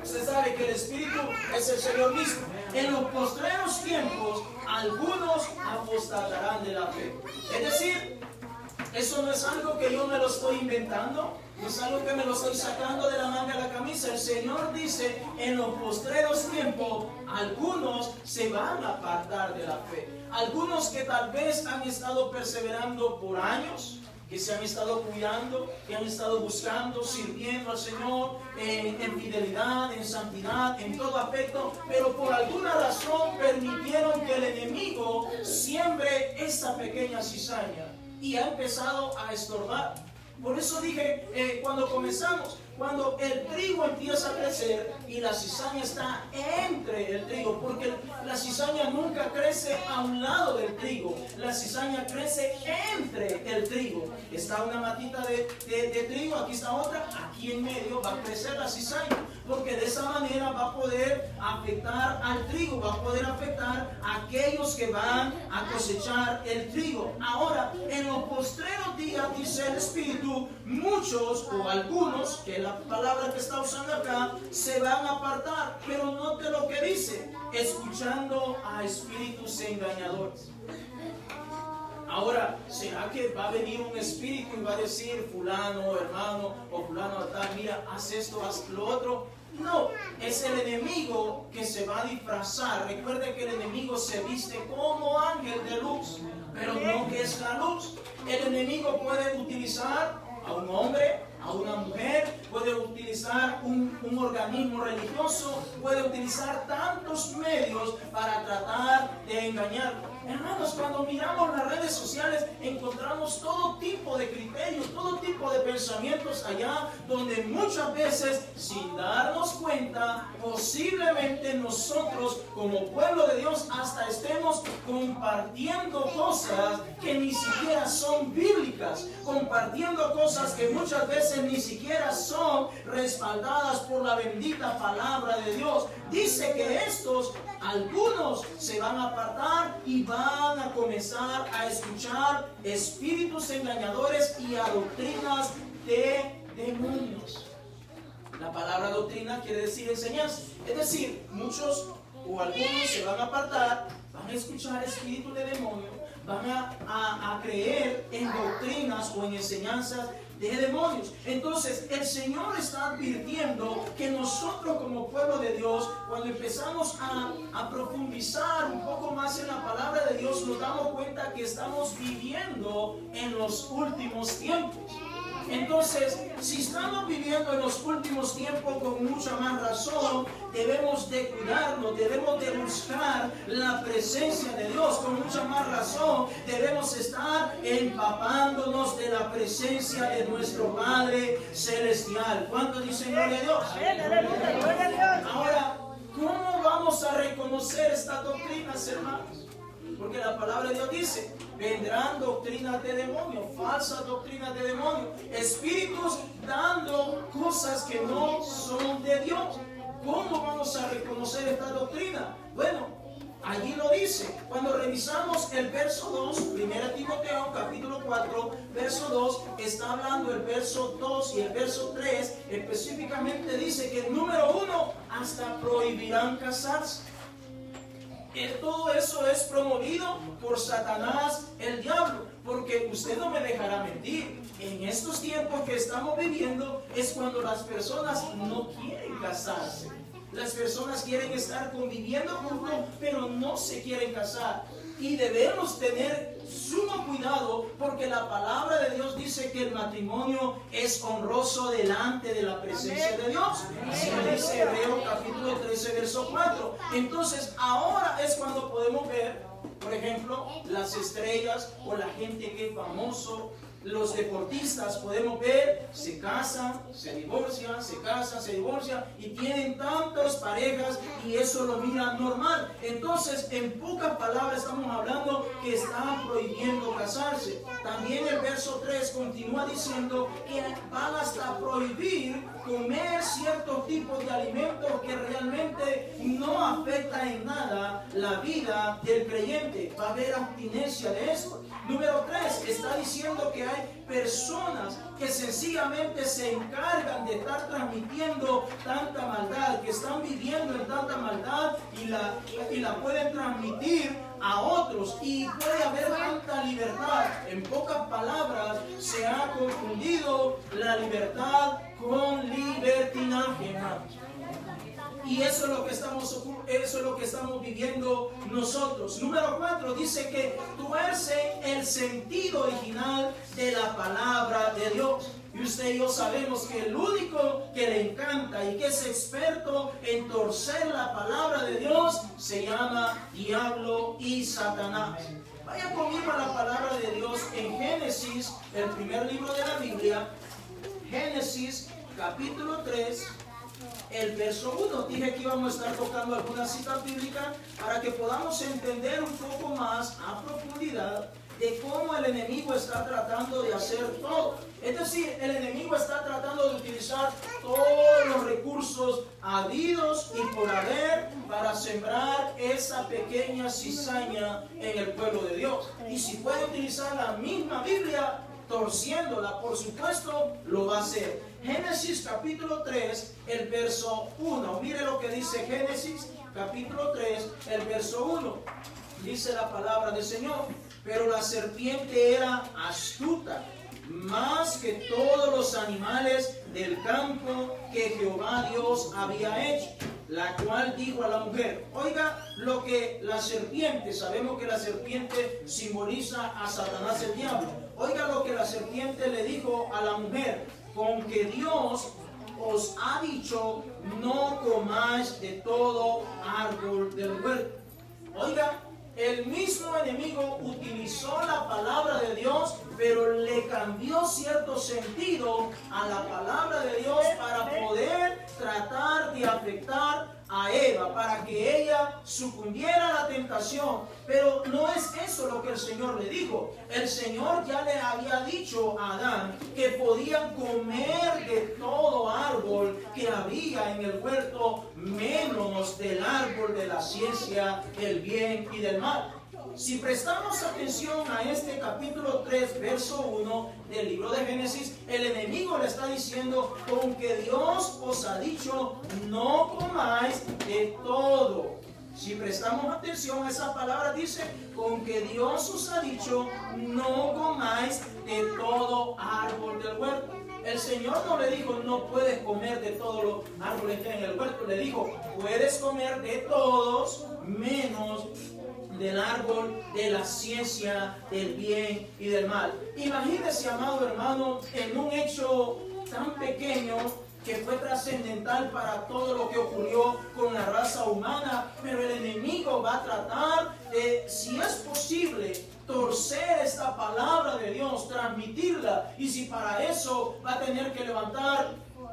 Usted sabe que el Espíritu es el Señor mismo. En los postreros tiempos, algunos apostatarán de la fe. Es decir, eso no es algo que yo me lo estoy inventando, no es algo que me lo estoy sacando de la manga de la camisa. El Señor dice, en los postreros tiempos, algunos se van a apartar de la fe. Algunos que tal vez han estado perseverando por años, que se han estado cuidando, que han estado buscando, sirviendo al Señor en fidelidad, en santidad, en todo aspecto, pero por alguna razón permitieron que el enemigo siembre esta pequeña cizaña y ha empezado a estorbar. Por eso dije cuando comenzamos, cuando el trigo empieza a crecer y la cizaña está entre el trigo, porque la cizaña nunca crece a un lado del trigo, la cizaña crece entre el trigo. Está una matita de trigo, aquí está otra, aquí en medio va a crecer la cizaña, porque de esa manera va a poder afectar al trigo, va a poder afectar a aquellos que van a cosechar el trigo. Ahora, en los postreros días, dice el Espíritu, muchos o algunos, que la palabra que está usando acá, se van a apartar, pero note lo que dice, escuchando a espíritus engañadores. Ahora, ¿será que va a venir un espíritu y va a decir, fulano, hermano, o fulano tal, mira, haz esto, haz lo otro? No, es el enemigo que se va a disfrazar. Recuerde que el enemigo se viste como ángel de luz, pero no que es la luz. El enemigo puede utilizar a un hombre, a una mujer, puede utilizar un organismo religioso, puede utilizar tantos medios para tratar de engañar. Hermanos, cuando miramos las redes sociales encontramos todo tipo de criterios, todo tipo de pensamientos allá, donde muchas veces, sin darnos cuenta, posiblemente nosotros como pueblo de Dios hasta estemos compartiendo cosas que ni siquiera son bíblicas, compartiendo cosas que muchas veces ni siquiera son respaldadas por la bendita palabra de Dios. Dice que algunos se van a apartar y van a comenzar a escuchar espíritus engañadores y a doctrinas de demonios. La palabra doctrina quiere decir enseñanza. Es decir, muchos o algunos se van a apartar, van a escuchar espíritus de demonios, van a creer en doctrinas o en enseñanzas de demonios. Entonces el Señor está advirtiendo que nosotros como pueblo de Dios, cuando empezamos a profundizar un poco más en la palabra de Dios, nos damos cuenta que estamos viviendo en los últimos tiempos. Entonces, si estamos viviendo en los últimos tiempos, con mucha más razón debemos de cuidarnos, debemos de buscar la presencia de Dios. Con mucha más razón debemos estar empapándonos de la presencia de nuestro Padre Celestial. ¿Cuántos dicen gloria a Dios? Ahora, ¿cómo vamos a reconocer estas doctrinas, hermanos? Porque la palabra de Dios dice, vendrán doctrinas de demonios, falsas doctrinas de demonios, espíritus dando cosas que no son de Dios. ¿Cómo vamos a reconocer esta doctrina? Bueno, allí lo dice. Cuando revisamos el verso 2, 1 Timoteo capítulo 4, verso 2, está hablando el verso 2 y el verso 3, específicamente dice que el número 1, hasta prohibirán casarse. Todo eso es promovido por Satanás, el diablo, porque usted no me dejará mentir. En estos tiempos que estamos viviendo es cuando las personas no quieren casarse. Las personas quieren estar conviviendo juntos, pero no se quieren casar. Y debemos tener sumo cuidado, porque la palabra de Dios dice que el matrimonio es honroso delante de la presencia de Dios. Así lo dice Hebreos capítulo 13, verso 4. Entonces, ahora es cuando podemos ver, por ejemplo, las estrellas o la gente que es famoso, los deportistas podemos ver, se casan, se divorcian, se casan, se divorcian y tienen tantas parejas y eso lo miran normal. Entonces, en pocas palabras estamos hablando que está prohibiendo casarse. También el verso 3 continúa diciendo que van hasta prohibir comer ciertos tipos de alimentos que realmente no afectan en nada la vida del creyente. Va a haber abstinencia de esto. Número 3, está diciendo que hay personas que sencillamente se encargan de estar transmitiendo tanta maldad, que están viviendo en tanta maldad y la pueden transmitir a otros, y puede haber tanta libertad. En pocas palabras, se ha confundido la libertad con libertinaje, hermanos. Y eso es lo que estamos viviendo nosotros. Número 4 dice que tuercen el sentido original de la palabra de Dios. Y usted y yo sabemos que el único que le encanta y que es experto en torcer la palabra de Dios se llama diablo y Satanás. Vaya conmigo a la palabra de Dios en Génesis, el primer libro de la Biblia. Génesis capítulo 3. El verso 1, dije que íbamos a estar tocando algunas citas bíblicas para que podamos entender un poco más a profundidad de cómo el enemigo está tratando de hacer todo. Es decir, el enemigo está tratando de utilizar todos los recursos habidos y por haber para sembrar esa pequeña cizaña en el pueblo de Dios. Y si puede utilizar la misma Biblia, torciéndola, por supuesto, lo va a hacer. Génesis capítulo 3, el verso 1. Mire lo que dice Génesis capítulo 3, el verso 1. Dice la palabra del Señor: pero la serpiente era astuta, más que todos los animales del campo que Jehová Dios había hecho, la cual dijo a la mujer. Oiga lo que la serpiente, sabemos que la serpiente simboliza a Satanás, el diablo. Oiga lo que la serpiente le dijo a la mujer: con que Dios os ha dicho, no comáis de todo árbol del huerto. Oiga, el mismo enemigo utilizó la palabra de Dios, pero le cambió cierto sentido a la palabra de Dios para poder tratar de afectar a Eva, para que ella sucumbiera a la tentación. Pero no es eso lo que el Señor le dijo. El Señor ya le había dicho a Adán que podían comer de todo árbol que había en el huerto, menos del árbol de la ciencia del bien y del mal. Si prestamos atención a este capítulo 3, verso 1 del libro de Génesis, el enemigo le está diciendo: con que Dios os ha dicho, no comáis de todo. Si prestamos atención a esa palabra, dice: con que Dios os ha dicho, no comáis de todo árbol del huerto. El Señor no le dijo: no puedes comer de todos los árboles que hay en el huerto. Le dijo: puedes comer de todos, menos del árbol de la ciencia del bien y del mal. Imagínese, amado hermano, en un hecho tan pequeño que fue trascendental para todo lo que ocurrió con la raza humana, pero el enemigo va a tratar de, si es posible, torcer esta palabra de Dios, transmitirla, y si para eso va a tener que levantar,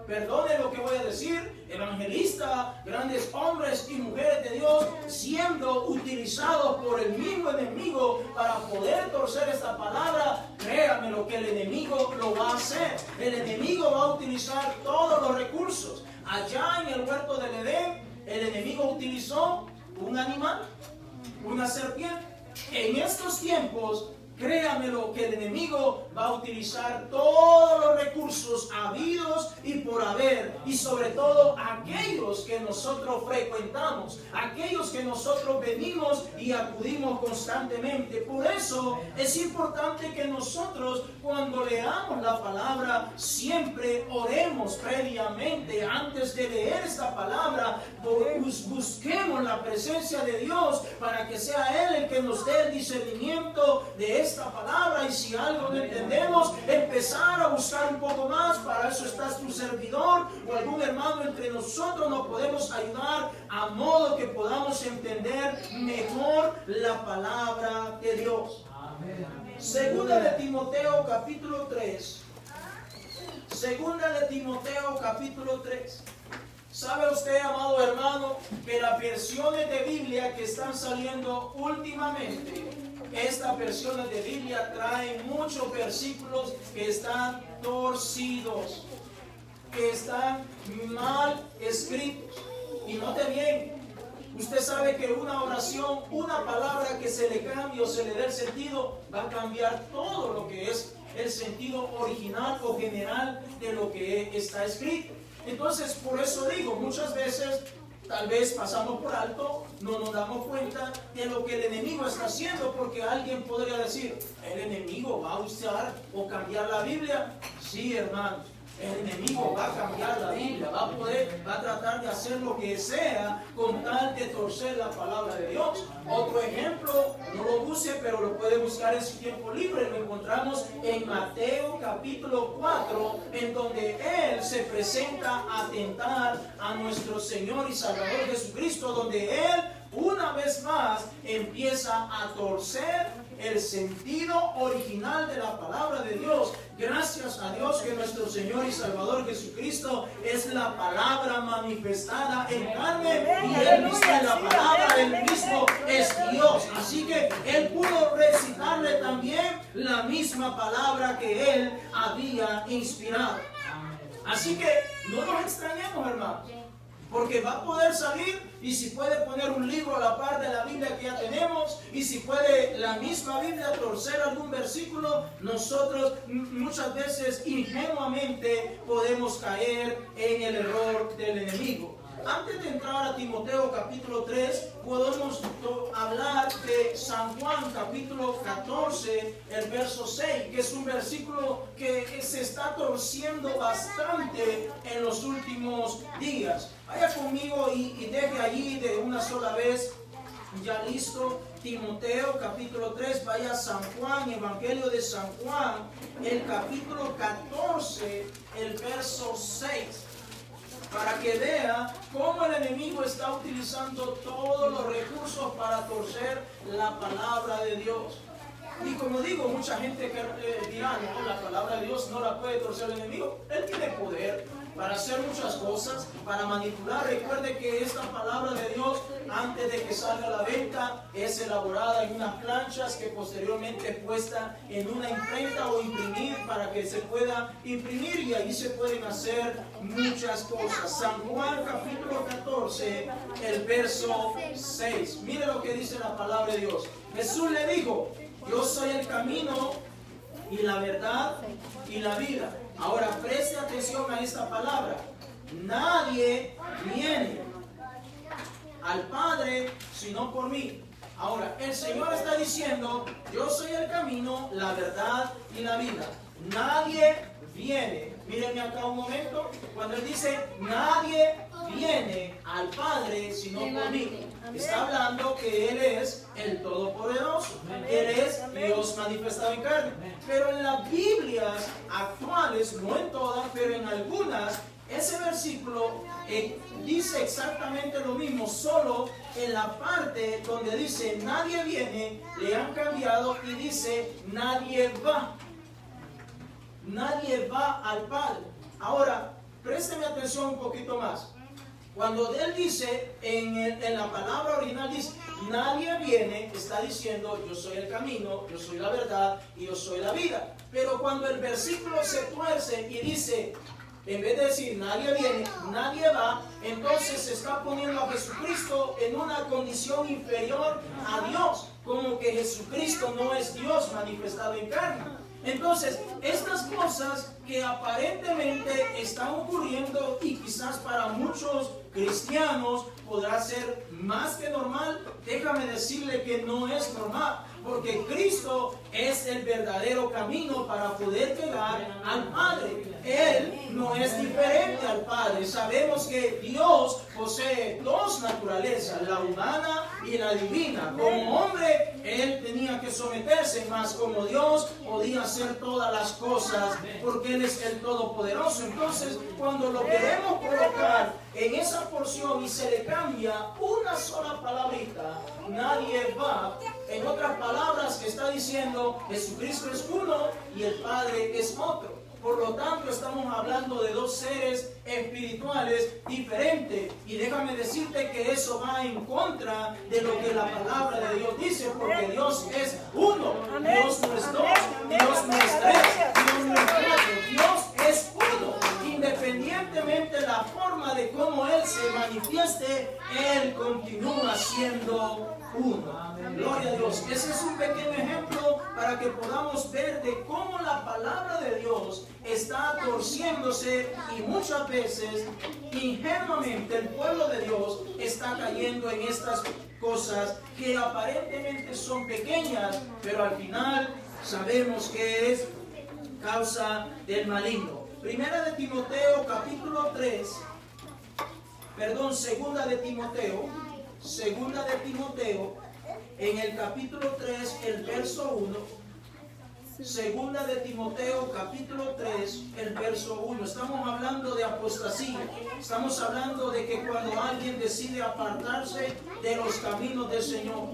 perdone lo que voy a decir, evangelistas, grandes hombres y mujeres de Dios, siendo utilizados por el mismo enemigo para poder torcer esta palabra, créame lo que el enemigo lo va a hacer. El enemigo va a utilizar todos los recursos. Allá en el huerto del Edén, el enemigo utilizó un animal, una serpiente. En estos tiempos, créamelo que el enemigo va a utilizar todos los recursos habidos y por haber, y sobre todo aquellos que nosotros frecuentamos, aquellos que nosotros venimos y acudimos constantemente. Por eso es importante que nosotros, cuando leamos la palabra, siempre oremos previamente antes de leer esta palabra. Busquemos la presencia de Dios para que sea Él el que nos dé el discernimiento de esta palabra, y si algo no entendemos, empezar a buscar un poco más. Para eso está tu servidor o algún hermano entre nosotros. Nos podemos ayudar a modo que podamos entender mejor la palabra de Dios. Segunda de Timoteo capítulo 3. Segunda de Timoteo capítulo 3. ¿Sabe usted, amado hermano, que las versiones de Biblia que están saliendo últimamente, estas versiones de Biblia traen muchos versículos que están torcidos, que están mal escritos? Y note bien, usted sabe que una oración, una palabra que se le cambie o se le dé el sentido, va a cambiar todo lo que es el sentido original o general de lo que está escrito. Entonces, por eso digo, muchas veces tal vez pasamos por alto, no nos damos cuenta de lo que el enemigo está haciendo, porque alguien podría decir, ¿el enemigo va a usar o cambiar la Biblia? Sí, hermanos. El enemigo va a cambiar la Biblia, va a tratar de hacer lo que sea con tal de torcer la palabra de Dios. Otro ejemplo, no lo use, pero lo puede buscar en su tiempo libre. Lo encontramos en Mateo capítulo 4, en donde Él se presenta a tentar a nuestro Señor y Salvador Jesucristo, donde Él una vez más empieza a torcer el sentido original de la palabra de Dios. Gracias a Dios que nuestro Señor y Salvador Jesucristo es la palabra manifestada en carne, y Él mismo es la palabra, Él mismo es Dios. Así que Él pudo recitarle también la misma palabra que Él había inspirado. Así que no nos extrañemos, hermanos, porque va a poder salir, y si puede poner un libro a la par de la Biblia que ya tenemos, y si puede la misma Biblia torcer algún versículo, nosotros muchas veces ingenuamente podemos caer en el error del enemigo. Antes de entrar a Timoteo capítulo 3, podemos hablar de San Juan capítulo 14, el verso 6, que es un versículo que se está torciendo bastante en los últimos días. Vaya conmigo y deje allí de una sola vez, ya listo, Timoteo capítulo 3, vaya a San Juan, Evangelio de San Juan, el capítulo 14, el verso 6. Para que vea cómo el enemigo está utilizando todos los recursos para torcer la palabra de Dios. Y como digo, mucha gente que dirá, no, la palabra de Dios no la puede torcer el enemigo. Él tiene poder para hacer muchas cosas, para manipular. Recuerde que esta palabra de Dios, antes de que salga a la venta, es elaborada en unas planchas que posteriormente es puesta en una imprenta o imprimir para que se pueda imprimir, y ahí se pueden hacer muchas cosas. San Juan capítulo 14, el verso 6. Mire lo que dice la palabra de Dios. Jesús le dijo, yo soy el camino y la verdad y la vida. Ahora preste atención a esta palabra. Nadie viene al Padre sino por mí. Ahora, el Señor está diciendo, yo soy el camino, la verdad y la vida. Nadie viene. Mírenme acá un momento. Cuando Él dice, nadie viene al Padre sino por mí, está hablando que Él es el Todopoderoso. Él es Dios manifestado en carne. Pero en las Biblias actuales, no en todas, pero en algunas, ese versículo dice exactamente lo mismo, solo en la parte donde dice nadie viene, le han cambiado y dice nadie va. Nadie va al Padre. Ahora, présteme atención un poquito más. Cuando Él dice, en la palabra original dice, nadie viene, está diciendo, yo soy el camino, yo soy la verdad y yo soy la vida. Pero cuando el versículo se tuerce y dice, en vez de decir nadie viene, nadie va, entonces se está poniendo a Jesucristo en una condición inferior a Dios, como que Jesucristo no es Dios manifestado en carne. Entonces, estas cosas que aparentemente están ocurriendo y quizás para muchos cristianos podrá ser más que normal, déjame decirle que no es normal, porque Cristo es el verdadero camino para poder llegar al Padre. Él no es diferente al Padre. Sabemos que Dios posee dos naturalezas, la humana y la divina. Como hombre, él tenía que someterse, más como Dios podía hacer todas las cosas, porque Él es el Todopoderoso. Entonces, cuando lo queremos colocar en esa porción y se le cambia una sola palabrita, nadie va. En otras palabras, está diciendo Jesucristo es uno y el Padre es otro. Por lo tanto, estamos hablando de dos seres espirituales diferentes. Y déjame decirte que eso va en contra de lo que la palabra de Dios dice, porque Dios es uno. Dios no es dos, Dios no es tres, Dios no es cuatro, Dios es uno. Independientemente de la forma de cómo Él se manifieste, Él continúa siendo uno. Gloria a Dios. Ese es un pequeño ejemplo para que podamos ver de cómo la palabra de Dios está torciéndose y muchas veces ingenuamente el pueblo de Dios está cayendo en estas cosas que aparentemente son pequeñas, pero al final sabemos que es causa del maligno. Segunda de Timoteo capítulo 3, en el capítulo 3, el verso 1. Segunda de Timoteo capítulo 3, el verso 1. Estamos hablando de apostasía. Estamos hablando de que cuando alguien decide apartarse de los caminos del Señor.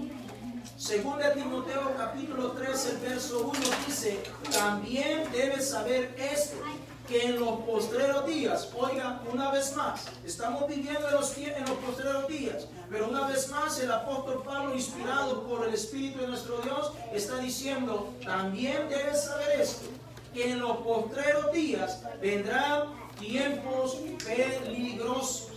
Segunda de Timoteo capítulo 3, el verso 1 dice: también debes saber esto, que en los postreros días, oiga, una vez más, estamos viviendo en los postreros días, pero una vez más el apóstol Pablo, inspirado por el Espíritu de nuestro Dios, está diciendo: también debes saber esto, que en los postreros días vendrán tiempos peligrosos.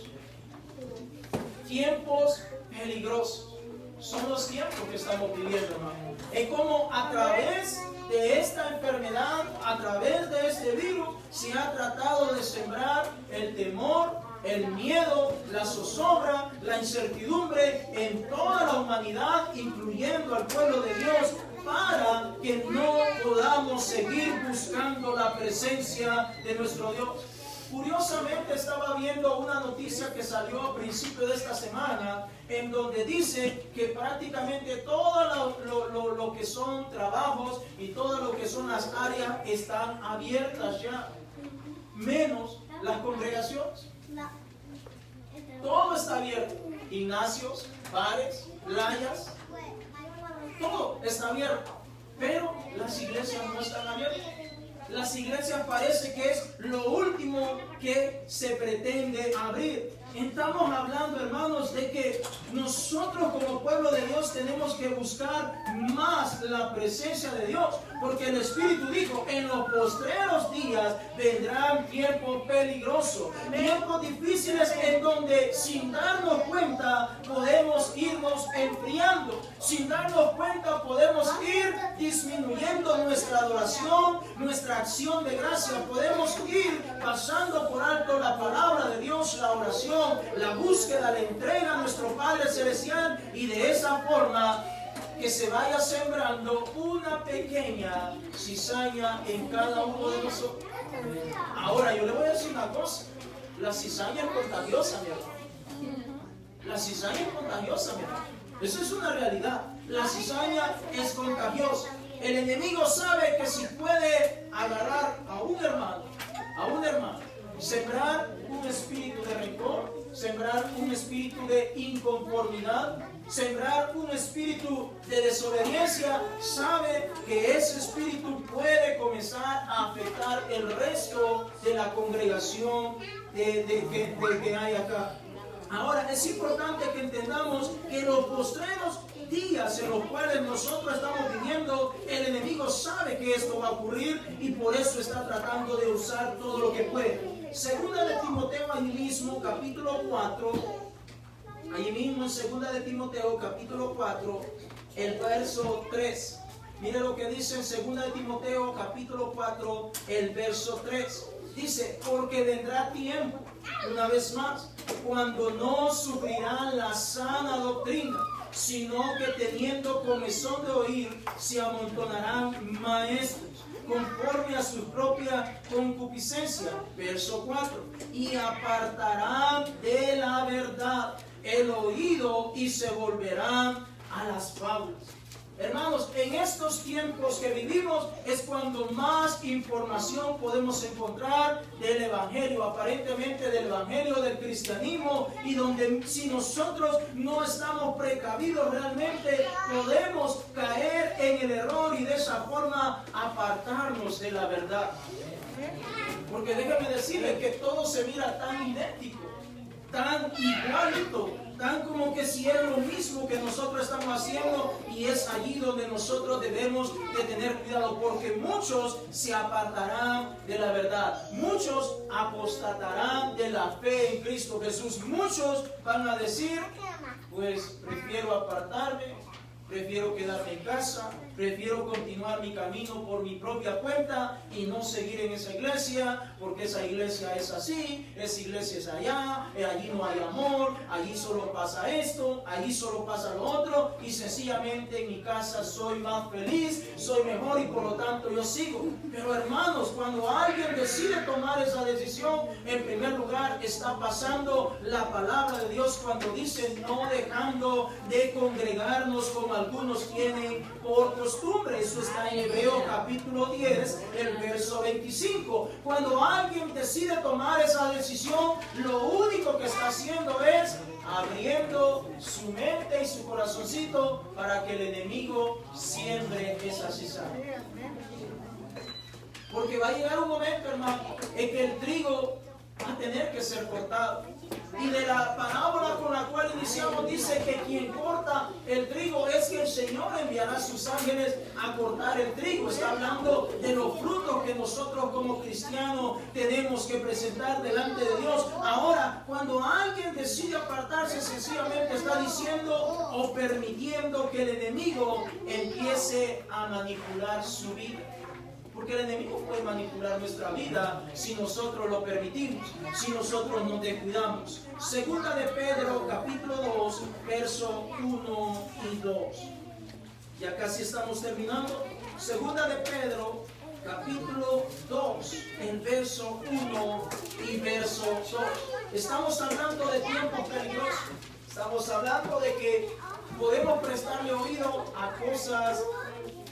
Tiempos peligrosos. Son los tiempos que estamos viviendo, hermano. Es como a través de esta enfermedad, a través de este virus, se ha tratado de sembrar el temor, el miedo, la zozobra, la incertidumbre en toda la humanidad, incluyendo al pueblo de Dios, para que no podamos seguir buscando la presencia de nuestro Dios. Curiosamente estaba viendo una noticia que salió a principio de esta semana, en donde dice que prácticamente todo lo que son trabajos y todo lo que son las áreas están abiertas ya, menos las congregaciones. Todo está abierto: gimnasios, bares, playas, todo está abierto, pero las iglesias no están abiertas. Las iglesias parece que es lo último que se pretende abrir. Estamos hablando, hermanos, de que nosotros como pueblo de Dios tenemos que buscar más la presencia de Dios, porque el Espíritu dijo: en los postreros días vendrán tiempos peligrosos, tiempos difíciles en donde sin darnos cuenta podemos irnos enfriando, sin darnos cuenta podemos ir disminuyendo nuestra adoración, nuestra acción de gracia, podemos ir pasando por alto la palabra de Dios, la oración, la búsqueda, la entrega a nuestro Padre Celestial, y de esa forma que se vaya sembrando una pequeña cizaña en cada uno de nosotros. Ahora yo le voy a decir una cosa: la cizaña es contagiosa, mi hermano. La cizaña es contagiosa, mi hermano. Eso es una realidad. La cizaña es contagiosa. El enemigo sabe que si puede agarrar a un hermano, sembrar un espíritu de rencor, sembrar un espíritu de inconformidad, sembrar un espíritu de desobediencia, sabe que ese espíritu puede comenzar a afectar el resto de la congregación que hay acá. Ahora, es importante que entendamos que los postreros días en los cuales nosotros estamos viviendo, el enemigo sabe que esto va a ocurrir y por eso está tratando de usar todo lo que puede. Segunda de Timoteo, ahí mismo, capítulo 4, allí mismo en Segunda de Timoteo, capítulo 4, el verso 3. Mire lo que dice en Segunda de Timoteo, capítulo 4, el verso 3. Dice: porque vendrá tiempo, una vez más, cuando no sufrirán la sana doctrina, sino que teniendo comezón de oír, se amontonarán maestros, conforme a su propia concupiscencia. Verso 4. Y apartarán de la verdad el oído y se volverán a las fábulas. Hermanos, en estos tiempos que vivimos es cuando más información podemos encontrar del Evangelio, aparentemente del Evangelio del cristianismo, y donde si nosotros no estamos precavidos realmente podemos caer en el error y de esa forma apartarnos de la verdad. Porque déjame decirles que todo se mira tan idéntico, tan igualito, tan como que si era lo mismo que nosotros estamos haciendo, y es allí donde nosotros debemos de tener cuidado, porque muchos se apartarán de la verdad, muchos apostatarán de la fe en Cristo Jesús, muchos van a decir, pues prefiero apartarme, prefiero quedarme en casa, prefiero continuar mi camino por mi propia cuenta y no seguir en esa iglesia, porque esa iglesia es así, esa iglesia es allá, allí no hay amor, allí solo pasa esto, allí solo pasa lo otro, y sencillamente en mi casa soy más feliz, soy mejor y por lo tanto yo sigo. Pero hermanos, cuando alguien decide tomar esa decisión, en primer lugar está pasando la palabra de Dios cuando dice no dejando de congregarnos como algunos tienen por costumbre. Eso está en Hebreos capítulo 10, el verso 25. Cuando alguien decide tomar esa decisión, lo único que está haciendo es abriendo su mente y su corazoncito para que el enemigo siembre esa cizaña. Porque va a llegar un momento, hermano, en que el trigo va a tener que ser cortado. Y de la parábola con la cual iniciamos dice que quien corta el trigo es que el Señor enviará a sus ángeles a cortar el trigo. Está hablando de los frutos que nosotros como cristianos tenemos que presentar delante de Dios. Ahora, cuando alguien decide apartarse, sencillamente está diciendo o permitiendo que el enemigo empiece a manipular su vida. Porque el enemigo puede manipular nuestra vida si nosotros lo permitimos, si nosotros nos descuidamos. Segunda de Pedro, capítulo 2, verso 1 y 2. Ya casi estamos terminando. Segunda de Pedro, capítulo 2, el verso 1 y verso 2. Estamos hablando de tiempos peligrosos. Estamos hablando de que podemos prestarle oído a cosas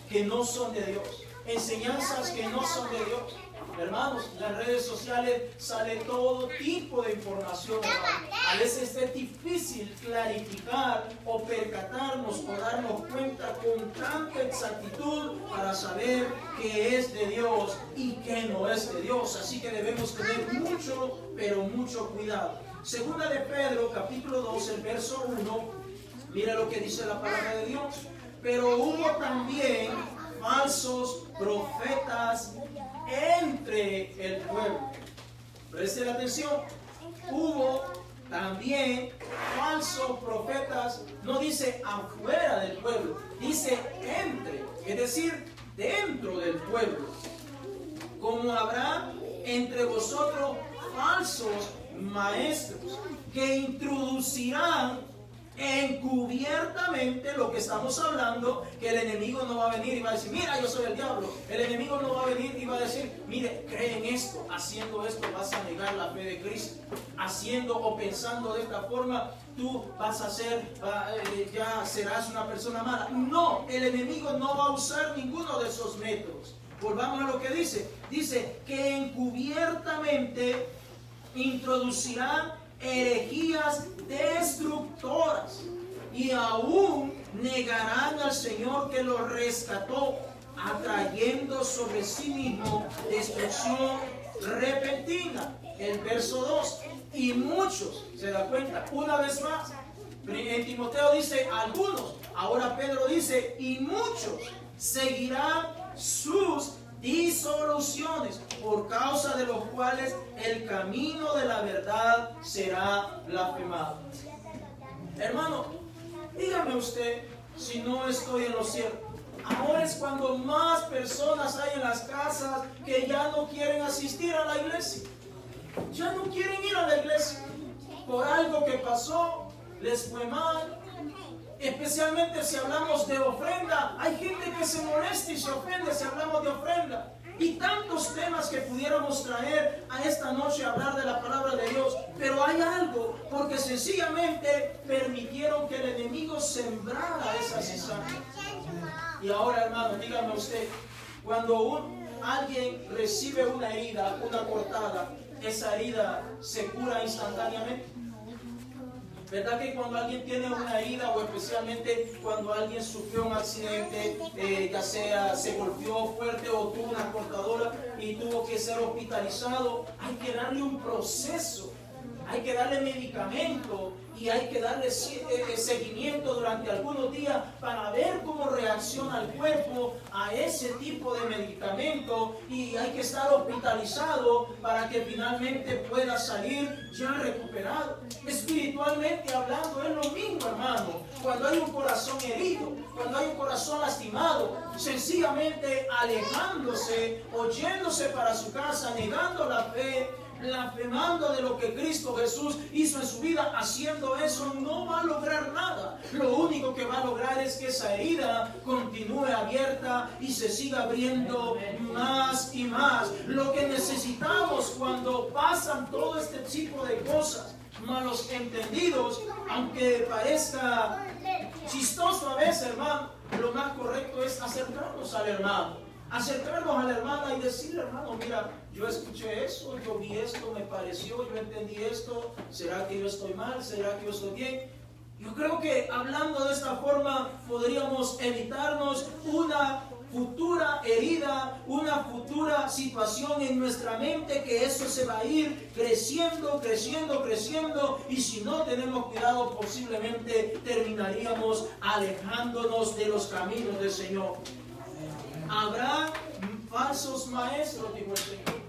que no son de Dios. Enseñanzas que no son de Dios. Hermanos, en las redes sociales sale todo tipo de información. A veces es difícil clarificar o percatarnos o darnos cuenta con tanta exactitud para saber qué es de Dios y qué no es de Dios. Así que debemos tener mucho, pero mucho cuidado. Segunda de Pedro, capítulo 2, el verso 1. Mira lo que dice la palabra de Dios. Pero hubo también falsos profetas entre el pueblo. Presten atención. Hubo también falsos profetas. No dice afuera del pueblo, dice entre, es decir, dentro del pueblo. Como habrá entre vosotros falsos maestros que introducirán encubiertamente lo que estamos hablando, que el enemigo no va a venir y va a decir, mira, yo soy el diablo. El enemigo no va a venir y va a decir, mire, cree en esto, haciendo esto vas a negar la fe de Cristo, haciendo o pensando de esta forma tú vas a ser, ya serás una persona mala. No, el enemigo no va a usar ninguno de esos métodos. Volvamos a lo que dice que encubiertamente introducirán herejías destructoras y aún negarán al Señor que los rescató, atrayendo sobre sí mismo destrucción repentina. El verso 2. Y muchos, ¿se da cuenta? Una vez más, en Timoteo dice algunos, ahora Pedro dice y muchos seguirán sus disoluciones, por causa de los cuales el camino de la verdad será blasfemado. Hermano, dígame usted si no estoy en lo cierto. Ahora es cuando más personas hay en las casas que ya no quieren asistir a la iglesia. Ya no quieren ir a la iglesia. Por algo que pasó, les fue mal. Especialmente si hablamos de ofrenda, hay gente que se molesta y se ofende si hablamos de ofrenda. Y tantos temas que pudiéramos traer a esta noche a hablar de la palabra de Dios. Pero hay algo, porque sencillamente permitieron que el enemigo sembrara esa cizaña. Y ahora, hermano, dígame usted, cuando alguien recibe una herida, una cortada, esa herida se cura instantáneamente. ¿Verdad que cuando alguien tiene una herida, o especialmente cuando alguien sufrió un accidente, ya sea se golpeó fuerte o tuvo una cortadora y tuvo que ser hospitalizado, hay que darle un proceso, hay que darle medicamento y hay que darle seguimiento durante algunos días para ver cómo reacciona el cuerpo a ese tipo de medicamento, y hay que estar hospitalizado para que finalmente pueda salir ya recuperado. Espiritualmente hablando es lo mismo, hermano. Cuando hay un corazón herido, cuando hay un corazón lastimado, sencillamente alejándose o yéndose para su casa, negando la fe, blasfemando de lo que Cristo Jesús hizo en su vida, haciendo eso no va a lograr nada. Lo único que va a lograr es que esa herida continúe abierta y se siga abriendo más y más. Lo que necesitamos cuando pasan todo este tipo de cosas, malos entendidos, aunque parezca chistoso a veces, hermano, lo más correcto es acercarnos al hermano. Acercarnos a la hermana y decirle, hermano, mira, yo escuché eso, yo vi esto, me pareció, yo entendí esto, ¿será que yo estoy mal? ¿Será que yo estoy bien? Yo creo que hablando de esta forma podríamos evitarnos una futura herida, una futura situación en nuestra mente, que eso se va a ir creciendo, creciendo, creciendo, y si no tenemos cuidado posiblemente terminaríamos alejándonos de los caminos del Señor. Habrá falsos maestros, dijo el Señor.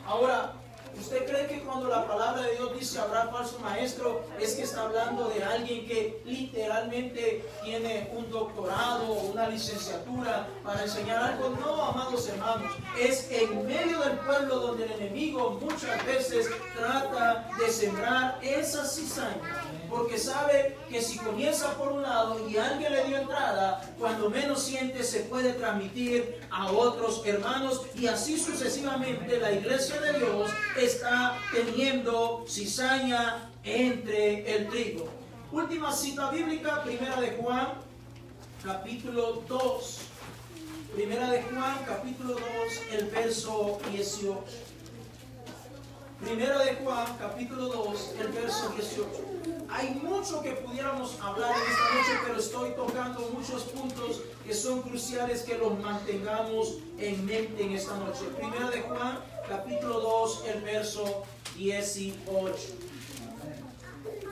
Ahora, ¿usted cree que cuando la palabra de Dios dice habrá falso maestro, es que está hablando de alguien que literalmente tiene un doctorado o una licenciatura para enseñar algo? No, amados hermanos, es en medio del pueblo donde el enemigo muchas veces trata de sembrar esa cizaña, porque sabe que si comienza por un lado y alguien le dio entrada, cuando menos siente se puede transmitir a otros hermanos, y así sucesivamente la iglesia de Dios está teniendo cizaña entre el trigo. Última cita bíblica, Primera de Juan, capítulo 2. Primera de Juan, capítulo 2, el verso 18. Primera de Juan, capítulo 2, el verso 18. Hay mucho que pudiéramos hablar en esta noche, pero estoy tocando muchos puntos que son cruciales que los mantengamos en mente en esta noche. Primera de Juan, capítulo 2, el verso 18.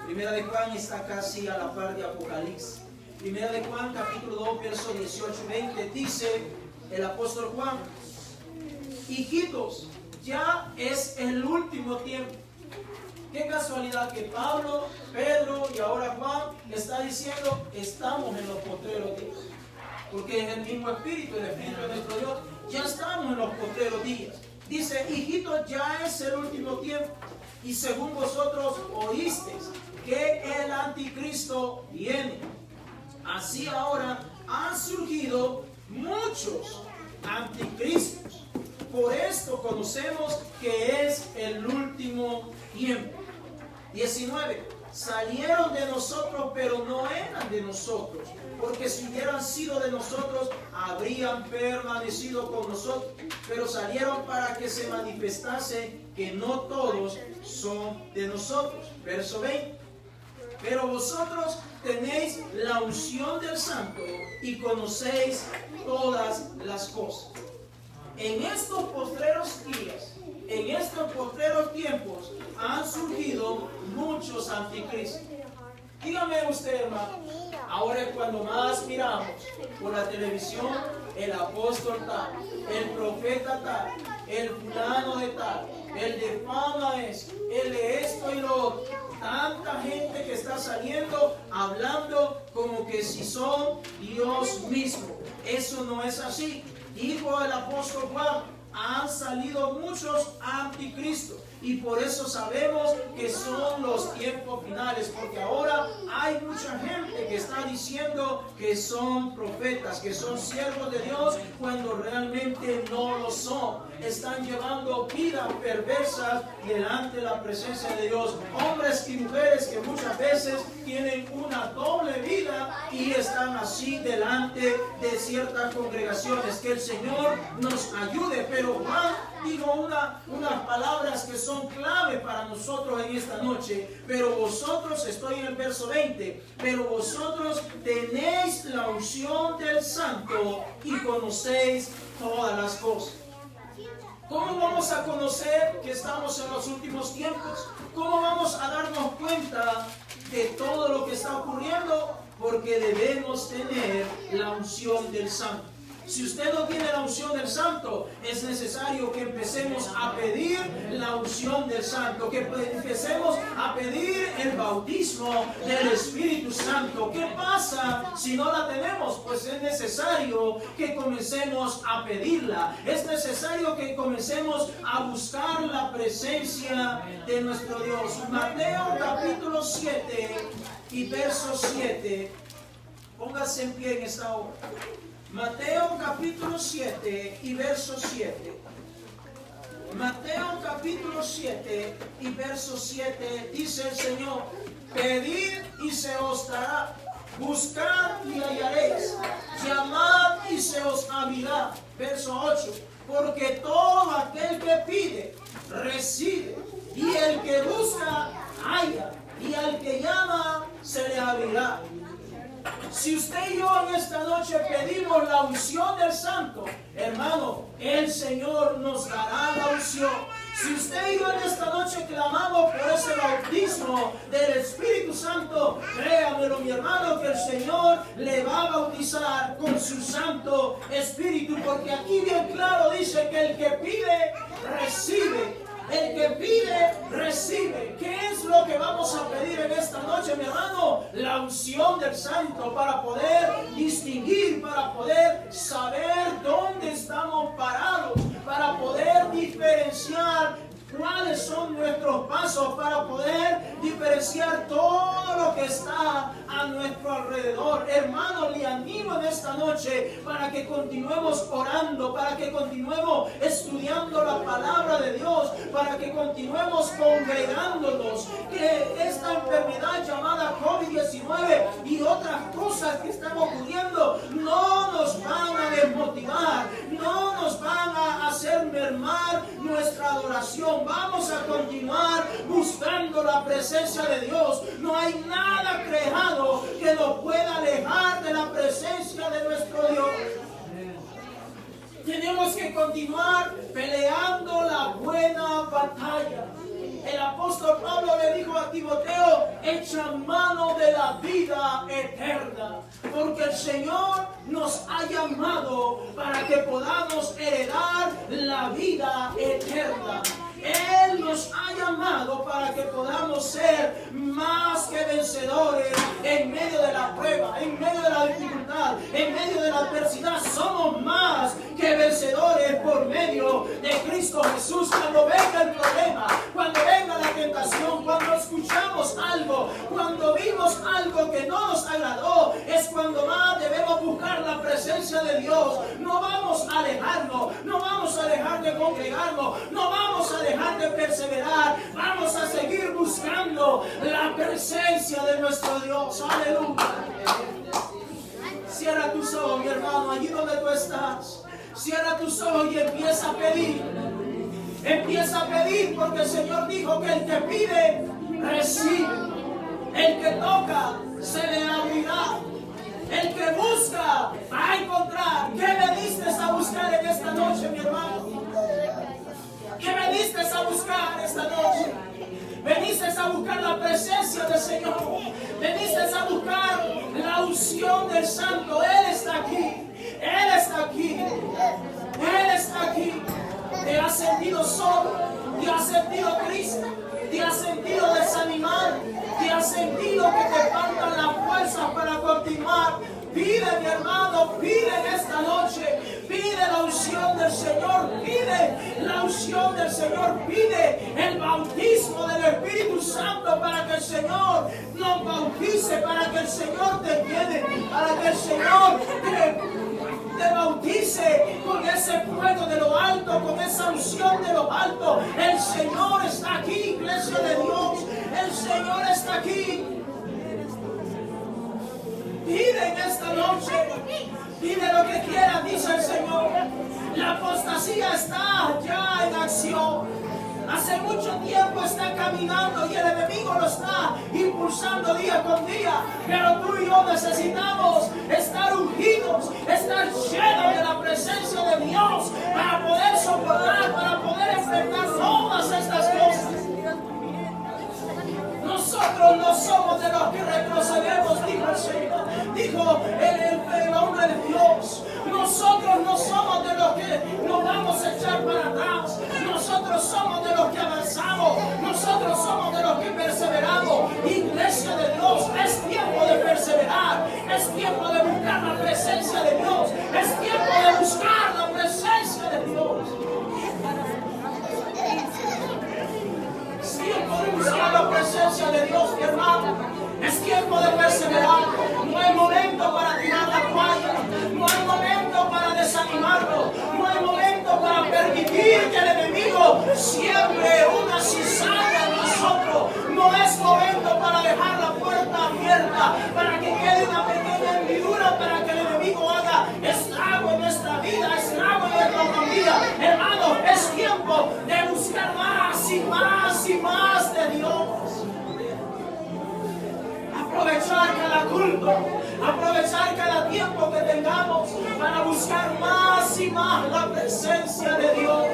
Primera de Juan está casi a la par de Apocalipsis. Primera de Juan, capítulo 2, verso 18 y 20, dice el apóstol Juan: hijitos, ya es el último tiempo. Qué casualidad que Pablo, Pedro y ahora Juan está diciendo, estamos en los postreros días. Porque es el mismo Espíritu, el Espíritu de nuestro Dios. Ya estamos en los postreros días. Dice, hijitos, ya es el último tiempo. Y según vosotros oísteis que el anticristo viene, así ahora han surgido muchos anticristos. Por esto conocemos que es el último tiempo. 19. Salieron de nosotros, pero no eran de nosotros, porque si hubieran sido de nosotros, habrían permanecido con nosotros. Pero salieron para que se manifestase que no todos son de nosotros. Verso 20. Pero vosotros tenéis la unción del Santo y conocéis todas las cosas. En estos postreros días, en estos postreros tiempos, han surgido muchos anticristos. Dígame usted, hermano, ahora es cuando más miramos por la televisión el apóstol tal, el profeta tal, el fulano de tal, el de fama es, el de esto y lo otro. Tanta gente que está saliendo hablando como que si son Dios mismo. Eso no es así. Dijo el apóstol Juan, han salido muchos anticristos. y por eso sabemos que son los tiempos finales, porque ahora hay mucha gente que está diciendo que son profetas, que son siervos de Dios, cuando realmente no lo son. Están llevando vidas perversas delante de la presencia de Dios. Hombres y mujeres que muchas veces tienen una doble vida y están así delante de ciertas congregaciones. Que el Señor nos ayude. Pero Juan dijo unas palabras que son clave para nosotros en esta noche. Pero vosotros, estoy en el verso 20, pero vosotros tenéis la unción del Santo y conocéis todas las cosas. ¿Cómo vamos a conocer que estamos en los últimos tiempos? ¿Cómo vamos a darnos cuenta de todo lo que está ocurriendo? Porque debemos tener la unción del Santo. Si usted no tiene la unción del Santo, es necesario que empecemos a pedir la unción del Santo, que empecemos a pedir el bautismo del Espíritu Santo. ¿Qué pasa si no la tenemos? Pues es necesario que comencemos a pedirla. Es necesario que comencemos a buscar la presencia de nuestro Dios. Mateo capítulo 7 y verso 7. Póngase en pie en esta hora. Mateo capítulo 7 y verso 7. Mateo capítulo 7 y verso 7 dice el Señor: pedid y se os dará, buscad y hallaréis, llamad y se os abrirá. Verso 8. Porque todo aquel que pide, recibe, y el que busca, halla, y al que llama, se le abrirá. Si usted y yo en esta noche pedimos la unción del Santo, hermano, el Señor nos dará la unción. Si usted y yo en esta noche clamamos por ese bautismo del Espíritu Santo, créamelo, mi hermano, que el Señor le va a bautizar con su Santo Espíritu, porque aquí bien claro dice que el que pide, recibe. El que pide, recibe. ¿Qué es lo que vamos a pedir en esta noche, mi hermano? La unción del Santo, para poder distinguir, para poder saber dónde estamos parados, para poder diferenciar cuáles son nuestros pasos, para poder diferenciar todo lo que está a nuestro alrededor. Hermano, le animo en esta noche para que continuemos orando, para que continuemos estudiando la palabra de Dios, para que continuemos congregándonos, que esta enfermedad llamada COVID-19 y otras cosas que están ocurriendo no nos van a desmotivar, no nos van a hacer mermar nuestra adoración. Vamos a continuar buscando la presencia de Dios. No hay nada creado que nos pueda alejar de la presencia de nuestro Dios. Tenemos que continuar peleando la buena batalla. El apóstol Pablo le dijo a Timoteo: echa mano de la vida eterna, porque el Señor nos ha llamado para que podamos heredar la vida eterna. Él nos ha llamado para que podamos ser más que vencedores en medio de la prueba, en medio de la dificultad, en medio de la adversidad. Somos más que vencedores por medio de Cristo Jesús. Cuando venga el problema, cuando venga la tentación, cuando escuchamos algo, cuando vimos algo que no nos agradó, es cuando más debemos buscar la presencia de Dios. No vamos a alejarnos, no vamos a dejar de congregarnos, no vamos a dejar de perseverar, vamos a seguir buscando la presencia de nuestro Dios. Aleluya. Cierra tus ojos, mi hermano, allí donde tú estás. Cierra tus ojos y empieza a pedir. Empieza a pedir, porque el Señor dijo que el que pide, recibe. El que toca, se le abrirá. El que busca, va a encontrar. ¿Qué veniste a buscar en esta noche, mi hermano? ¿Qué veniste a buscar esta noche? Veniste a buscar la presencia del Señor. Veniste a buscar la unción del Santo. Él está aquí. Él está aquí. Él está aquí. Te has sentido solo. Te has sentido triste. Te has sentido desanimado. Te has sentido que te faltan las fuerzas para continuar. Pide, mi hermano, pide en esta noche. Pide la unción del Señor. Pide la unción unción del Señor, pide el bautismo del Espíritu Santo para que el Señor nos bautice, para que el Señor te llene, para que el Señor te bautice con ese fuego de lo alto, con esa unción de lo alto. El Señor está aquí, iglesia de Dios. El Señor está aquí. Pide en esta noche, pide lo que quieras, dice el Señor. La apostasía está ya en acción. Hace mucho tiempo está caminando y el enemigo lo está impulsando día con día. Pero tú y yo necesitamos estar ungidos, estar llenos de la presencia de Dios para poder soportar, para poder enfrentar todas estas cosas. Nosotros no somos de los que retrocedemos, dijo el Señor, dijo el hombre de Dios. Nosotros no somos de los que nos vamos a echar para atrás. Nosotros somos de los que avanzamos. Nosotros somos de los que perseveramos. Iglesia de Dios, es tiempo de perseverar. Es tiempo de buscar la presencia de Dios. Es tiempo de buscar la presencia de Dios. Es tiempo de buscar la presencia de Dios, mi hermano. Es tiempo de perseverar. No hay momento para tirar la toalla. No hay momento para desanimarlo. No hay momento para permitir que el enemigo siembre una cizaña en nosotros. No es momento para dejar la puerta abierta, para que quede una pequeña hendidura, para que el enemigo haga estrago en nuestra vida, estrago en nuestra familia. Hermano, es tiempo de buscar más y más y más de Dios. Aprovechar cada culto, aprovechar cada tiempo que tengamos para buscar más y más la presencia de Dios.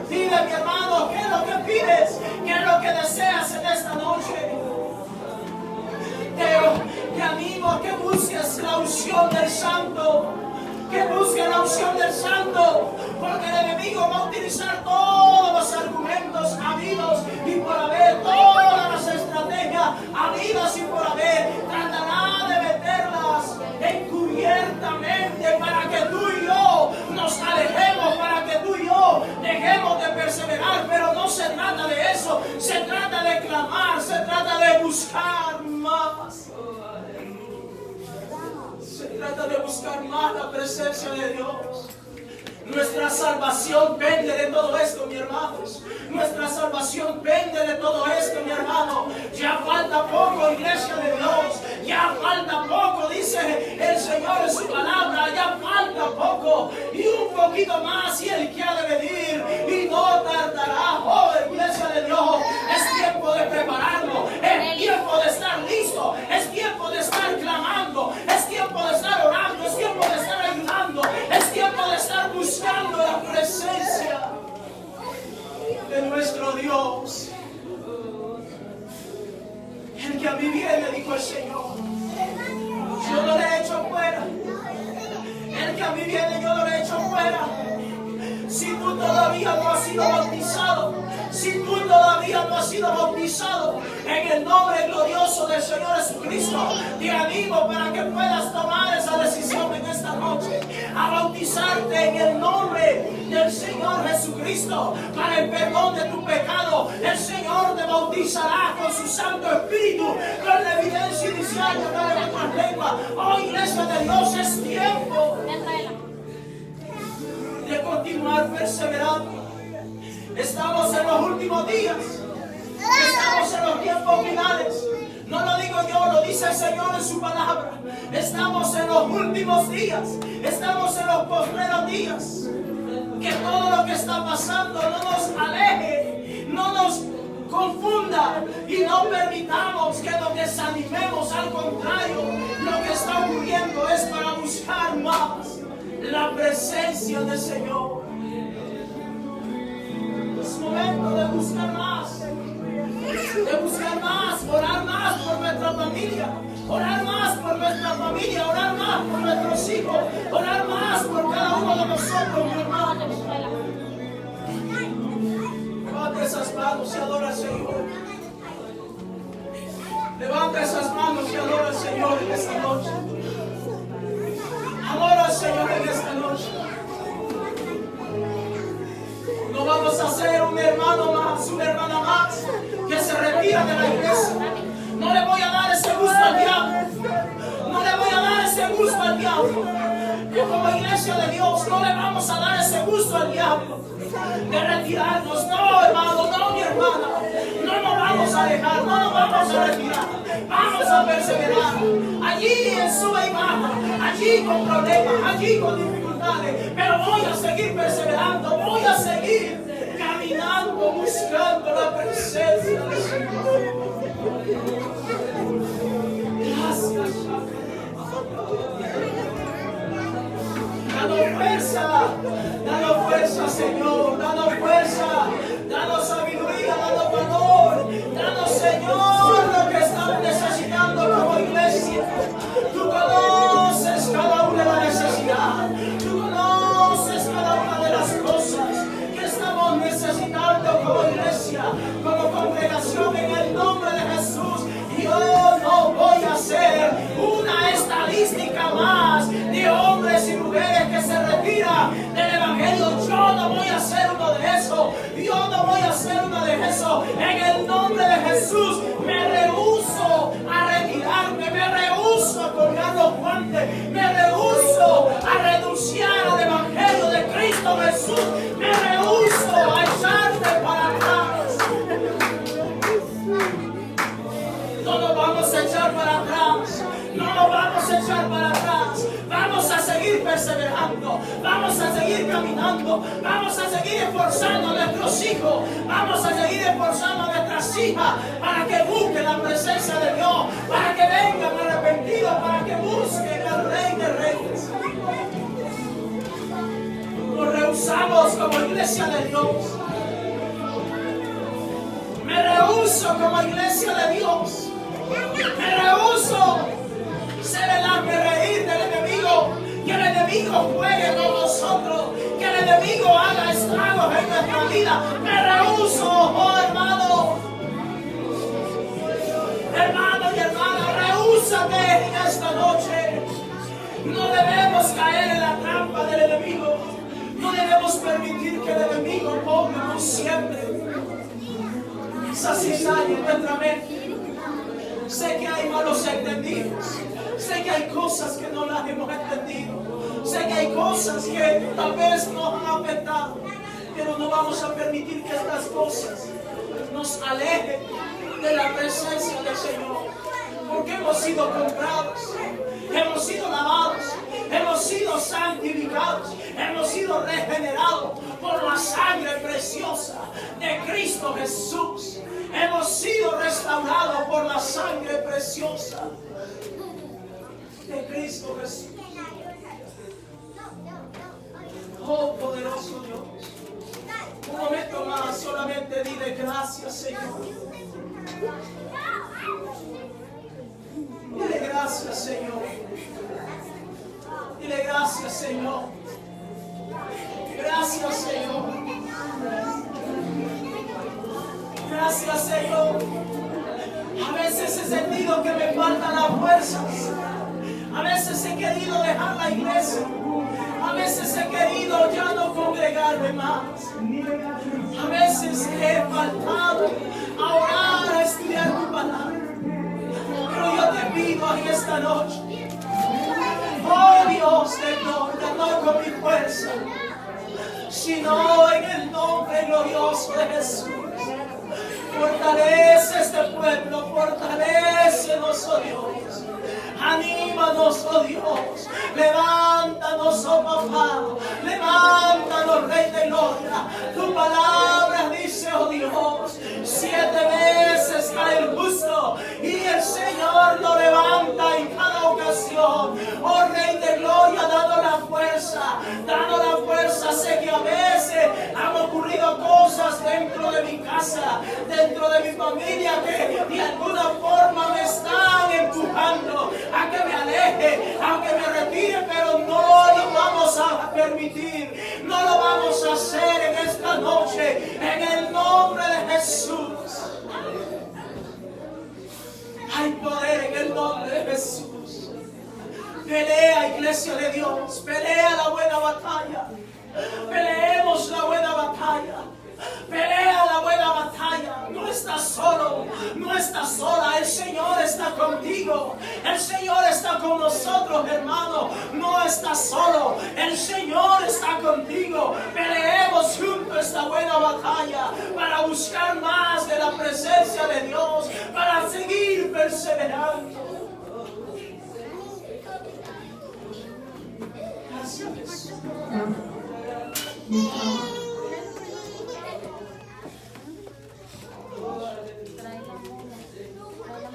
Dile, mi hermano, ¿qué es lo que pides? ¿Qué es lo que deseas en esta noche? Te animo a que busques la unción del Santo. Que busque la unción del Santo, porque el enemigo va a utilizar todos los argumentos habidos y por haber, todas las estrategias habidas y por haber, tratará de meterlas encubiertamente para que tú y yo nos alejemos, para que tú y yo dejemos de perseverar. Pero no se trata de eso, se trata de clamar, se trata de buscar más. Se trata de buscar más la presencia de Dios. Nuestra salvación pende de todo esto, mi hermanos. Nuestra salvación pende de todo esto, mi hermano. Ya falta poco, iglesia de Dios. Ya falta poco, dice el Señor en su palabra. Ya falta poco. Y un poquito más, y Él quiere venir. Y no tardará, oh, iglesia de Dios. Es tiempo de prepararnos. Es tiempo de estar listo. Es tiempo de estar clamando. Es tiempo de estar orando. Es tiempo de estar ayudando. Es tiempo de estar buscando la presencia de nuestro Dios. El que a mí viene, dijo el Señor, yo no le he hecho fuera. El que a mí viene, yo no le he hecho fuera. Si tú todavía no has sido bautizado, si tú todavía no has sido bautizado en el nombre glorioso del Señor Jesucristo, te animo para que puedas tomar esa decisión en esta noche, a bautizarte en el nombre del Señor Jesucristo para el perdón de tu pecado. El Señor te bautizará con su Santo Espíritu, con la evidencia inicial de hablar en otras lenguas. Oh, iglesia de Dios, es tiempo de continuar perseverando. Estamos en los últimos días. Estamos en los tiempos finales. No lo digo yo, lo dice el Señor en su palabra. Estamos en los últimos días. Estamos en los postreros días. Que todo lo que está pasando no nos aleje, no nos confunda y no permitamos que nos desanimemos. Al contrario, lo que está ocurriendo es para buscar más la presencia del Señor. Es momento de buscar más, orar más por nuestra familia, orar más por nuestra familia, orar más por nuestros hijos, orar más por cada uno de nosotros, mi hermano. Levanta esas manos y adora al Señor. Levanta esas manos y adora al Señor en esta noche. Adora al Señor en esta noche. No vamos a hacer más, una hermana más que se retira de la iglesia. No le voy a dar ese gusto al diablo. No le voy a dar ese gusto al diablo. Que como iglesia de Dios no le vamos a dar ese gusto al diablo de retirarnos. No, hermano, no, mi hermana. No nos vamos a dejar, no nos vamos a retirar. Vamos a perseverar. Allí en sube y baja, allí con problemas, allí con dificultades. Pero voy a seguir perseverando, voy a seguir caminando, buscando la presencia del Señor. Gracias, danos fuerza, Señor, danos fuerza, danos sabiduría, danos valor, danos, Señor, lo que estamos necesitando como iglesia. Tú conoces cada una de las necesidades, tú conoces cada una de las cosas que estamos necesitando como iglesia, como congregación, en el nombre de Jesús. Yo no voy a ser una estadística más de hombres y mujeres que se retiran del evangelio. Yo no voy a ser uno de esos. Yo no voy a ser uno de esos. En el nombre de Jesús me rehúso a retirarme, me rehúso a colgar los guantes, me rehúso a renunciar al evangelio de Cristo Jesús, me rehúso a echarme para atrás. No nos vamos a echar para atrás, no nos vamos a echar para atrás. Vamos a seguir perseverando, vamos a seguir caminando, vamos a seguir esforzando a nuestros hijos, vamos a seguir esforzando a nuestras hijas para que busquen la presencia de Dios, para que vengan arrepentidos, para que busquen al Rey de Reyes. Nos rehusamos como iglesia de Dios. Me rehúso como iglesia de Dios. Me rehúso ser el hazme-reír del enemigo, que el enemigo juegue con nosotros, que el enemigo haga estragos en nuestra vida. Me rehúso, oh hermano. Hermano y hermana, rehúsate en esta noche. No debemos caer en la trampa del enemigo. No debemos permitir que el enemigo ponga como siempre esa cizaña en nuestra mente. Sé que hay malos entendidos. Sé que hay cosas que no las hemos entendido. Sé que hay cosas que tal vez nos han afectado. Pero no vamos a permitir que estas cosas nos alejen de la presencia del Señor. Porque hemos sido comprados, hemos sido lavados, hemos sido santificados, hemos sido regenerados por la sangre preciosa de Cristo Jesús. Hemos sido restaurados por la sangre preciosa de Cristo Jesús. Oh, poderoso Dios. Un momento más, solamente dile gracias, Señor. Dile gracias, Señor. Dile gracias, Señor. Gracias, Señor. Gracias, Señor. A veces he sentido que me faltan las fuerzas. A veces he querido dejar la iglesia. A veces he querido ya no congregarme más. A veces he faltado a orar, a estudiar tu palabra. Pero yo te pido en esta noche, oh Dios de gloria, no con mi fuerza, sino en el nombre glorioso de Jesús. Fortalece este pueblo, fortalécenos, oh Dios. Anímanos, oh Dios. Levántanos, oh papá. Levántanos, Rey de gloria. Tu palabra dice, oh Dios, 7 veces cae el justo y el Señor lo levanta en cada ocasión. Oh Rey de gloria, danos la fuerza. Danos la fuerza. Sé que a veces han ocurrido cosas dentro de mi casa, dentro de mi familia, que de alguna forma me están empujando a que me aleje, a que me retire, pero no lo vamos a permitir, no lo vamos a hacer en esta noche, en el nombre de Jesús. Hay poder en el nombre de Jesús. Pelea, iglesia de Dios, pelea la buena batalla, peleemos la buena batalla, pelea la buena batalla. El Señor está con nosotros, hermano. No estás solo. El Señor está contigo. Peleemos juntos esta buena batalla para buscar más de la presencia de Dios, para seguir perseverando. Gracias, Jesús.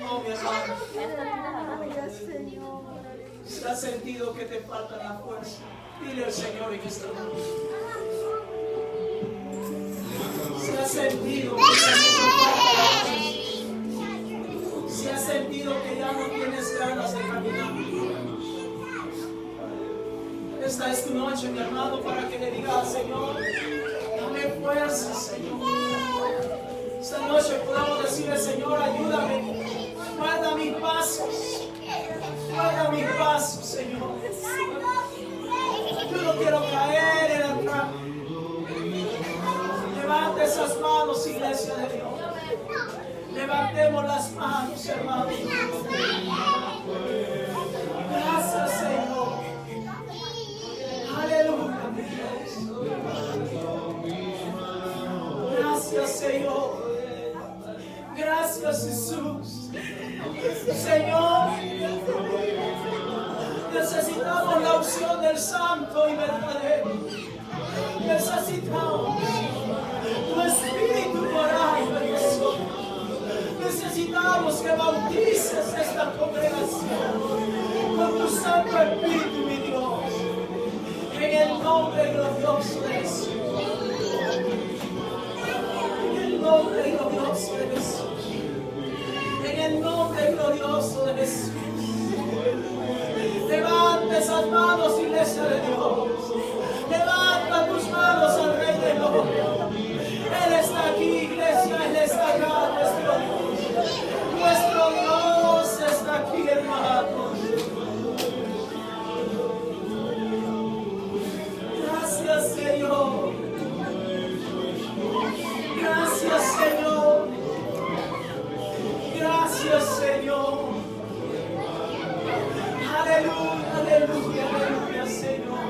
Oh, mi hermano. Si has sentido que te falta la fuerza, dile al Señor en esta noche. Si has sentido que te falta la fuerza, si has sentido que ya no tienes ganas de caminar, esta es tu noche, mi hermano, para que le digas al Señor, dame fuerza, Señor. Esta noche podamos decirle, Señor, ayúdame, guarda mis pasos, Señor. Yo no quiero caer en la trampa. Levante esas manos, iglesia de Dios. Levantemos las manos, hermano. Gracias, Señor. Aleluya, mi Dios. Gracias, Señor. Gracias, Jesús. Señor, necesitamos la unción del Santo y verdadero. Necesitamos tu Espíritu morando en nosotros. Necesitamos que bautices esta congregación con tu Santo Espíritu, mi Dios. En el nombre glorioso de Jesús. En el nombre glorioso de Jesús. En el nombre glorioso de Jesús. Levanta esas manos, iglesia de Dios. Levanta tus manos al Rey de Gloria. Él está aquí, iglesia. Él está acá, nuestro Dios. Nuestro Dios está aquí, hermanos. Gracias, Señor. Gracias, Señor. Gracias, Señor. Aleluya, aleluya, aleluya, Señor.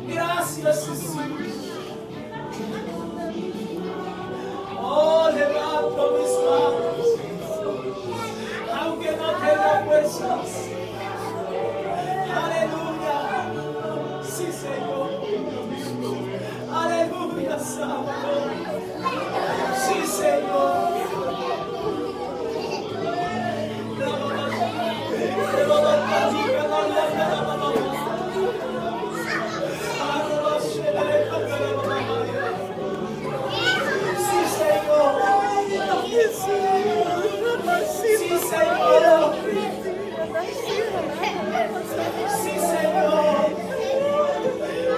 Gracias, Jesús. Oh, levanto mis manos, aunque no tenga fuerzas. Aleluya. Sí, Señor. Aleluya, Santo. Sí, Señor. Sí, Señor. Sí, Señor.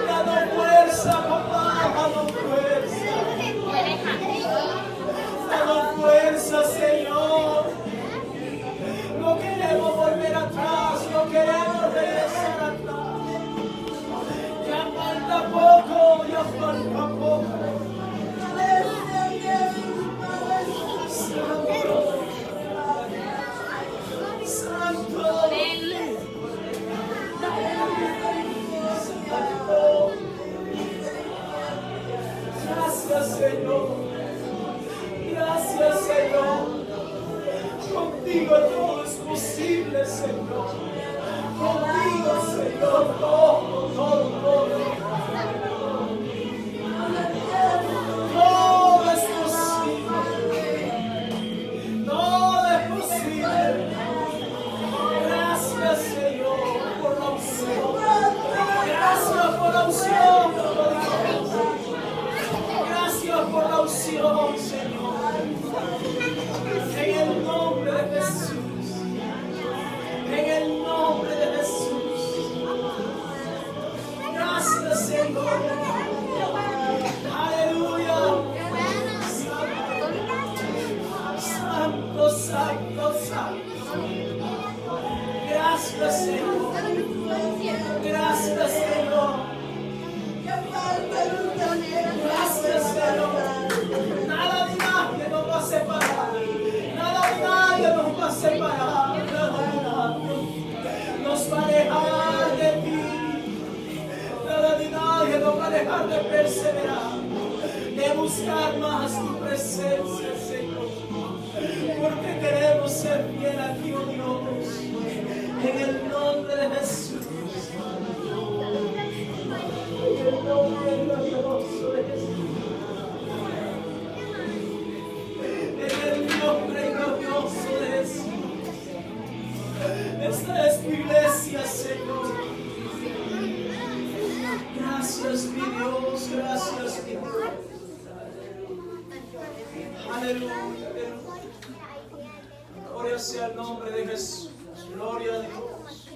Danos fuerza, papá, danos fuerza. Danos fuerza, Señor. No queremos volver atrás, no queremos regresar atrás. Ya falta poco, ya falta poco. Santo. Gracias, Señor. Gracias, Señor. Contigo todo es posible, Señor. Contigo, Señor, todo, todo, todo. Todo es posible. Todo es posible. Gracias, Señor, por la unción. Gracias por la unción, Dios. Gracias por la unción, Señor. En el nombre de Jesús. En el nombre de Jesús. buscar más tu presencia, Señor. Porque queremos ser fiel a ti, oh Dios. En el nombre de Jesús. En el nombre glorioso de Jesús. En el nombre glorioso de Jesús. Esta es tu iglesia, Señor. Gracias, mi Dios, gracias, mi Dios. Aleluya, aleluya. Gloria sea el nombre de Jesús. Gloria a Dios.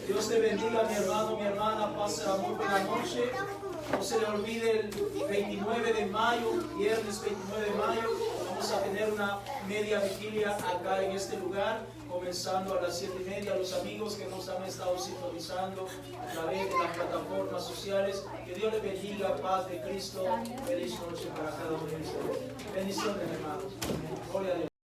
Dios te bendiga, mi hermano, mi hermana. Pase la muy buena noche. No se le olvide el 29 de mayo, viernes 29 de mayo, vamos a tener una media vigilia acá en este lugar, comenzando a las 7:30. Los amigos que nos han estado sintonizando a través de las plataformas sociales, que Dios les bendiga, paz de Cristo. Feliz noche para cada uno de ustedes. Bendiciones, hermanos. Gloria a Dios.